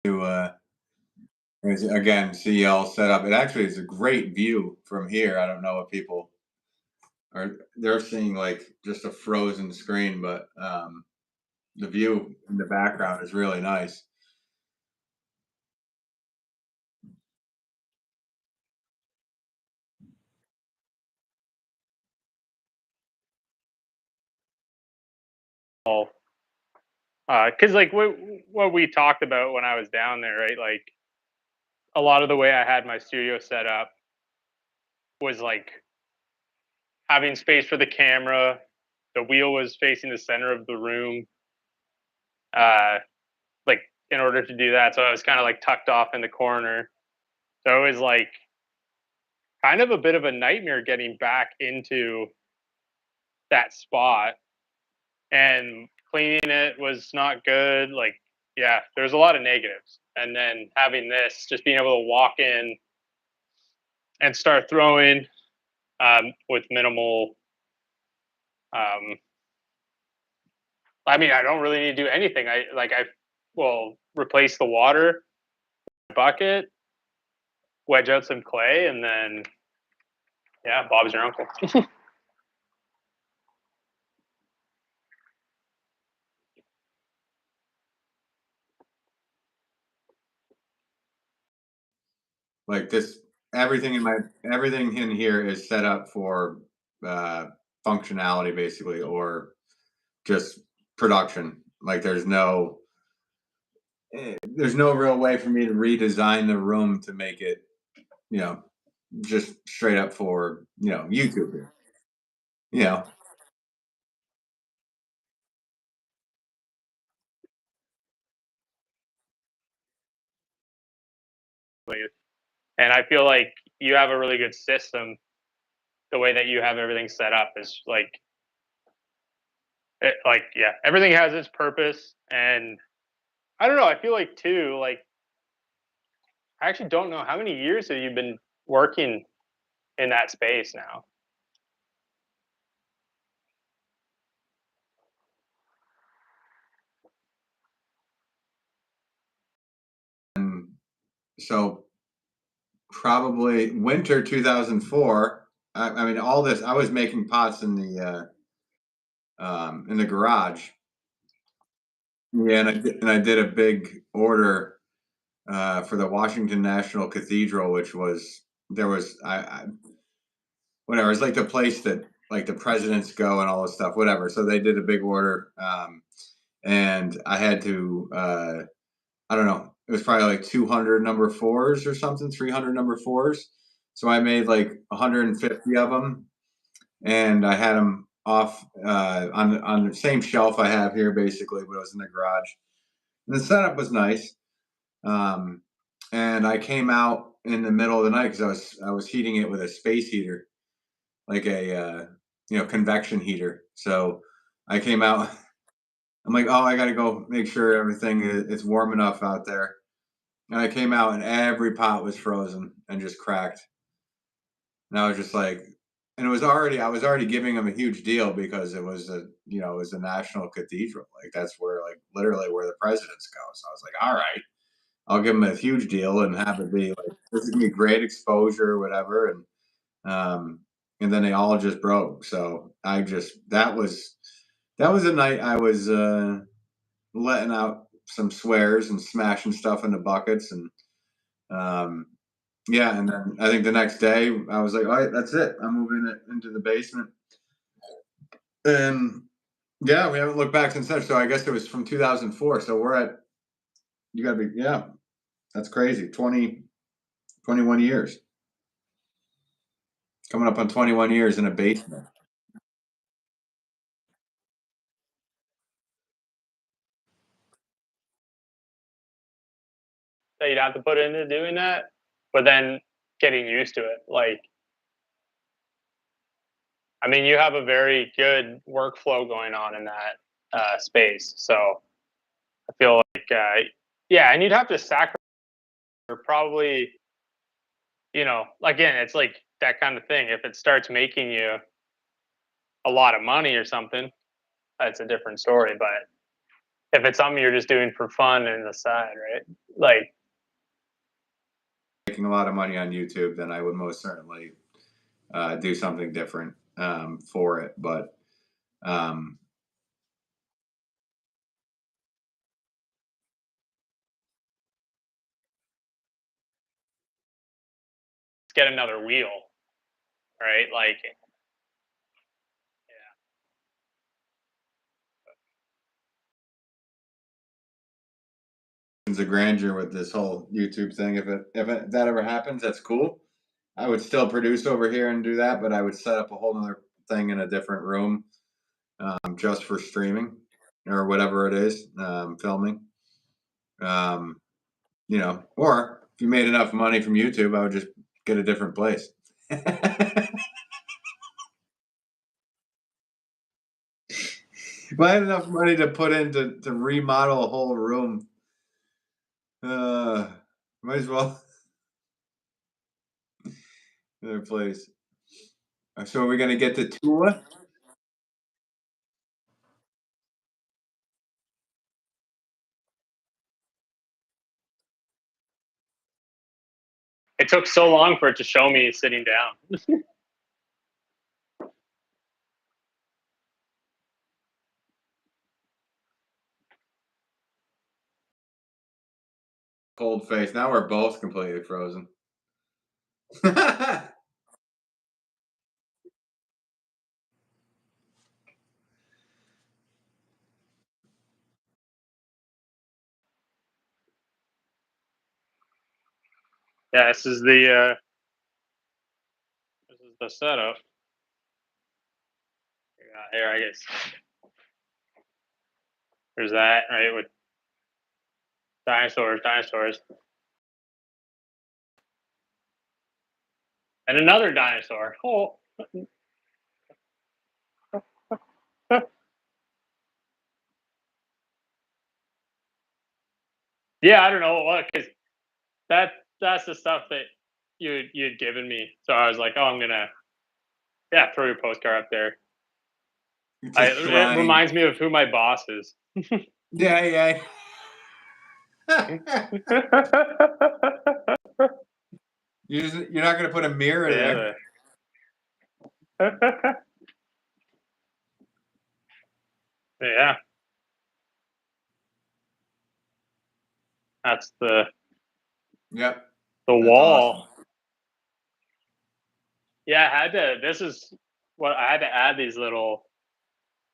to again see y'all set up. It actually is a great view from here. I don't know what people are they're seeing like just a frozen screen, but the view in the background is really nice. Because like what we talked about when I was down there, right? Like a lot of the way I had my studio set up was like having space for the camera. The wheel was facing the center of the room. Uh, like in order to do that, so I was kind of like tucked off in the corner. So it was like kind of a bit of a nightmare getting back into that spot, and cleaning it was not good. Like, yeah, there's a lot of negatives. And then having this, just being able to walk in and start throwing with minimal. Um, I mean, I don't really need to do anything. I will replace the water bucket, wedge out some clay, and then yeah, Bob's your uncle. Like this, everything in here is set up for uh, functionality, basically, or just production. Like there's no real way for me to redesign the room to make it, you know, just straight up for YouTube. You know, And I feel like you have a really good system. The way that you have everything set up is like yeah, everything has its purpose. And I don't know. I feel like too. Like I actually don't know how many years have you been working in that space now. and so probably winter 2004. I mean, all this. I was making pots in the garage. Yeah, and I did a big order for the Washington National Cathedral, which was there was I whatever. It's like the place that like the presidents go and all this stuff, whatever. So they did a big order, and I had to I don't know. It was probably like 200 number fours or something, 300 number fours. So I made like 150 of them, and I had them off on the same shelf I have here, basically, but it was in the garage. And the setup was nice. Um, and I came out in the middle of the night because I was heating it with a space heater, like a convection heater. So I came out. I'm like, oh, I got to go make sure everything is warm enough out there. And I came out and every pot was frozen and just cracked. And I was just like, and I was already giving them a huge deal because it was a national cathedral. Like that's where like literally where the presidents go. So I was like, all right, I'll give them a huge deal and have it be like this is gonna be great exposure or whatever. Um, and then they all just broke. So that was a night I was letting out some swears and smashing stuff into buckets and um, yeah, and then I think the next day I was like, all right, that's it. I'm moving it into the basement. And yeah, we haven't looked back since then. So I guess it was from 2004. So we're at you gotta be yeah, that's crazy. 21 years. Coming up on 21 years in a basement. That you'd have to put into doing that, but then getting used to it. Like, I mean, you have a very good workflow going on in that space. So I feel like, yeah, and you'd have to sacrifice probably, again, it's like that kind of thing. If it starts making you a lot of money or something, that's a different story. But if it's something you're just doing for fun and the side, right? Like, making a lot of money on YouTube, then I would most certainly do something different for it. But get another wheel, right? Like, a grandeur with this whole YouTube thing. If that ever happens, that's cool. I would still produce over here and do that, but I would set up a whole other thing in a different room just for streaming or whatever it is, filming. You know, or if you made enough money from YouTube, I would just get a different place. If I had enough money to put in to remodel a whole room, might as well another place. So are we gonna get to Tula? it took so long for it to show me sitting down. Cold face. Now we're both completely frozen. Yeah, this is the setup. Here, I guess. There's that, right, with dinosaurs, and another dinosaur. Oh, yeah, I don't know what, because that's the stuff that you'd given me. So I was like, oh, I'm gonna throw your postcard up there. It Shrine. reminds me of who my boss is. Yeah. You're not gonna put a mirror there. Yeah, that's the Yep. That's wall. awesome. Yeah, I had to. This is what I had to add, these little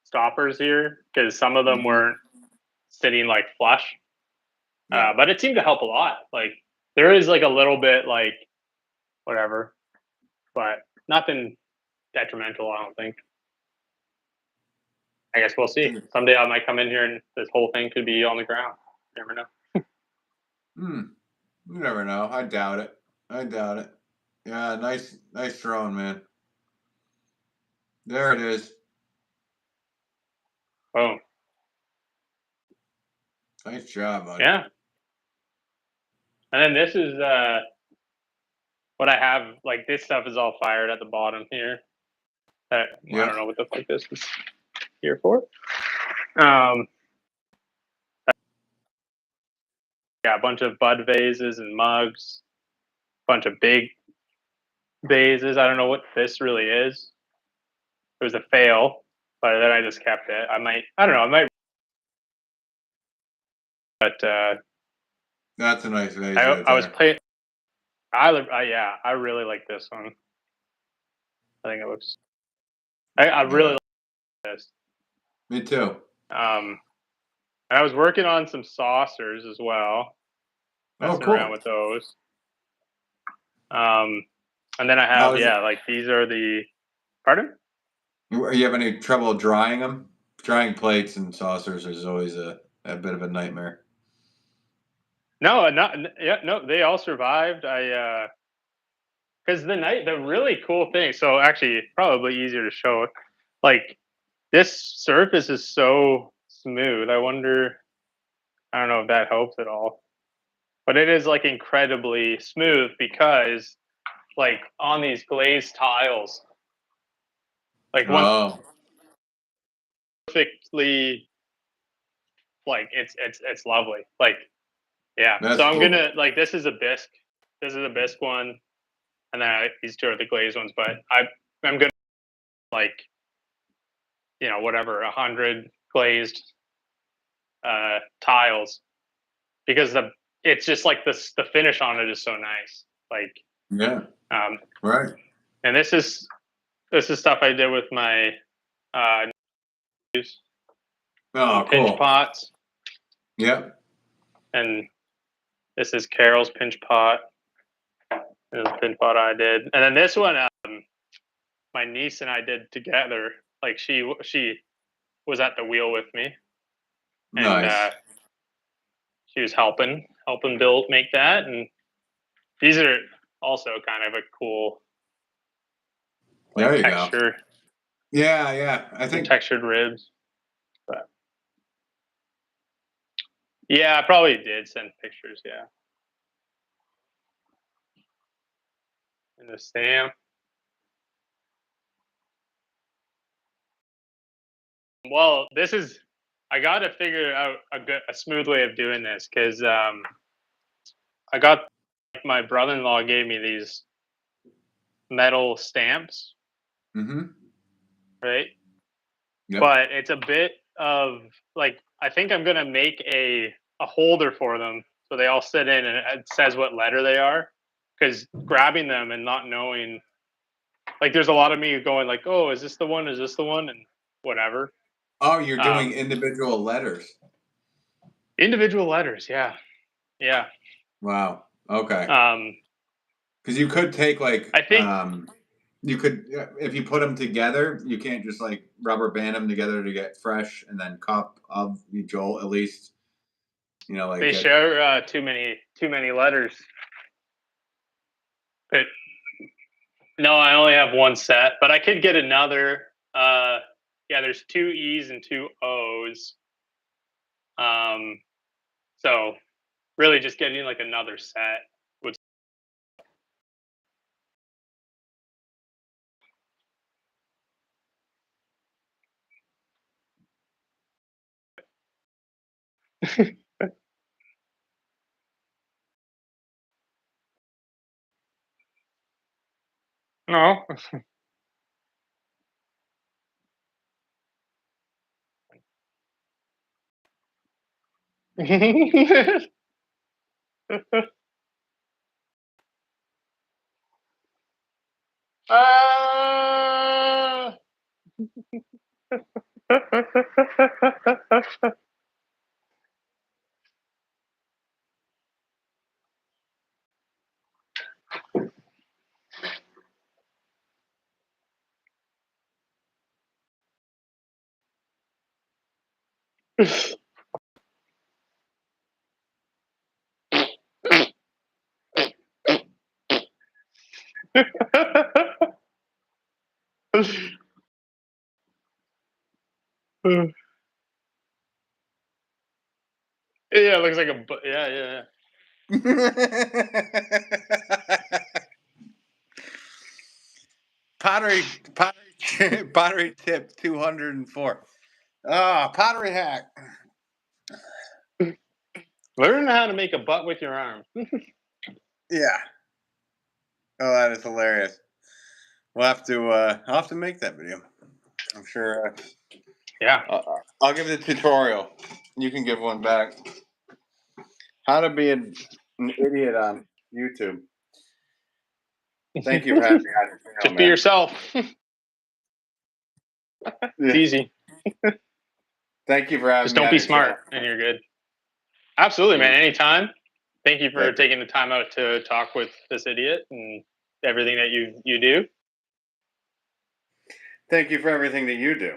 stoppers here, because some of them Mhm. weren't sitting like flush. Yeah. But it seemed to help a lot. Like, there is like a little bit like whatever, but nothing detrimental, I don't think. I guess we'll see. Someday I might come in here and this whole thing could be on the ground. You never know. Hmm. You never know. I doubt it. I doubt it. Yeah, nice drone, man. There it is. Boom. Nice job, buddy. Yeah. And then this is what I have. Like, this stuff is all fired at the bottom here. I Yep. don't know what the fuck this is here for. Um, yeah, a bunch of bud vases and mugs, a bunch of big vases. I don't know what this really is. It was a fail, but then I just kept it. I don't know, I might, but That's a nice vase right I was there. playing. Yeah, I really like this one. I think it looks. I really Yeah. like this. Me too. And I was working on some saucers as well, Oh, messing around cool. with those. And then I How have, is it? like, these are the. Pardon? You have any trouble drying them? Drying plates and saucers is always a bit of a nightmare. No, not yeah, no. They all survived. Because the really cool thing. So actually, probably easier to show. Like, this surface is so smooth. I wonder. I don't know if that helps at all, but it is like incredibly smooth because, like, on these glazed tiles, like, one Oh, perfectly like it's lovely. Like, yeah. That's So I'm cool. gonna like this is a bisque. This is a bisque one, and then these two are the glazed ones. But I'm gonna like whatever 100 glazed tiles because it's just like the finish on it is so nice. Like Yeah. Right. and this is stuff I did with my Oh, pinch cool. pots, Yep. and this is Carol's pinch pot. This is a pinch pot I did, and then this one my niece and I did together. Like she was at the wheel with me, and Nice. she was helping make that. And these are also kind of a cool There you texture. go. Yeah, yeah. I think Textured ribs. But yeah, I probably did send pictures. Yeah, and the stamp. Well, this is I got to figure out a smooth way of doing this because I got my brother-in-law gave me these metal stamps, right? Yep. But it's a bit of like I think I'm gonna make a holder for them so they all sit in and it says what letter they are. Because grabbing them and not knowing, like, there's a lot of me going like, "Oh, is this the one? Is this the one?" and whatever. Oh, you're doing individual letters. Individual letters, yeah, yeah. Wow. Okay. Um, Because you could take like I think you could if you put them together, you can't just like rubber band them together to get fresh and then cup of Joel at least like they get. share too many letters. But no, I only have one set, but I could get another. Yeah, there's two E's and two O's. So really just getting like another set would. No. uh... Yeah, it looks like yeah. Pottery pottery tip 204. Pottery hack. Learn how to make a butt with your arm. Yeah. Oh, that is hilarious. We'll have to I'll have to make that video. I'm sure Yeah. I'll give the tutorial. You can give one back. How to be an idiot on YouTube. Thank you for having me on your channel, Just be man. yourself. It's easy. Thank you for having Just me don't on be your channel. smart and you're good. Absolutely, man. Anytime. Thank you for Thank you. taking the time out to talk with this idiot and everything that you do. Thank you for everything that you do.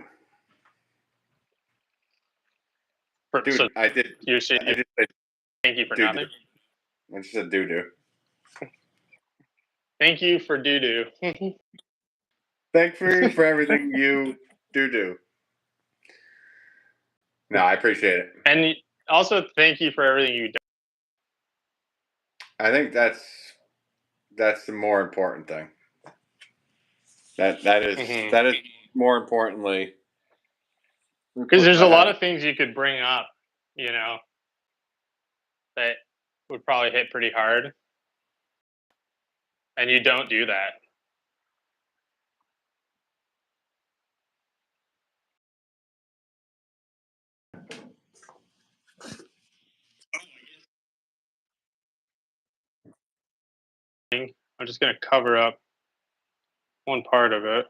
Dude, So I did. you I just said thank you for doo-doo. nothing. I just said doo-doo. Thank you for doo-doo. Thank you for everything you do. No, I appreciate it. And also thank you for everything you do. I think that's the more important thing. That is more importantly. Because there's a lot of things you could bring up you know, that would probably hit pretty hard, and you don't do that. I'm just gonna cover up one part of it.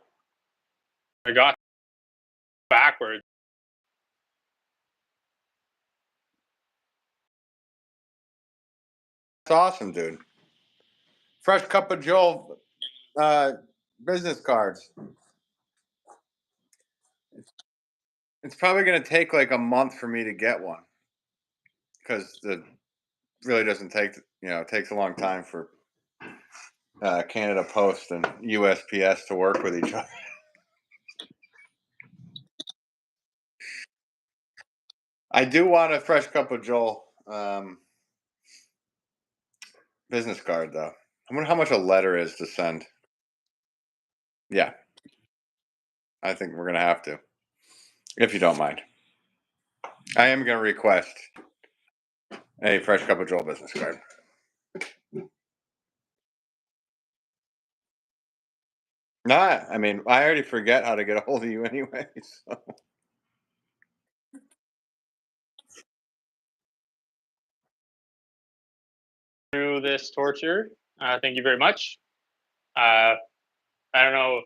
I got backwards. That's awesome, dude. Fresh cup of Joel uh, business cards. It's probably going to take like a month for me to get one because the really doesn't take, it takes a long time for Canada Post and USPS to work with each other. I do want a fresh cup of Joel business card though. I wonder how much a letter is to send. Yeah, I think we're going to have to, if you don't mind. I am going to request a fresh cup of Joel business card. Nah, I mean, I already forget how to get a hold of you anyway. So. Through this torture. Thank you very much. I don't know.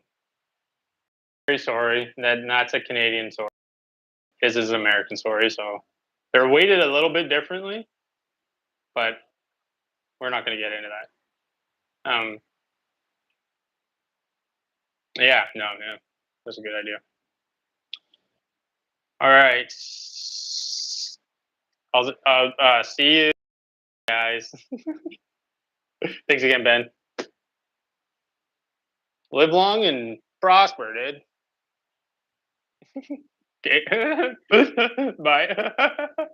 Very sorry. That's a Canadian story. His is an American story, so they're weighted a little bit differently, but we're not going to get into that. Yeah, no, that's a good idea. All right. I'll see you guys. Thanks again, Ben. Live long and prosper, dude. Okay. Bye.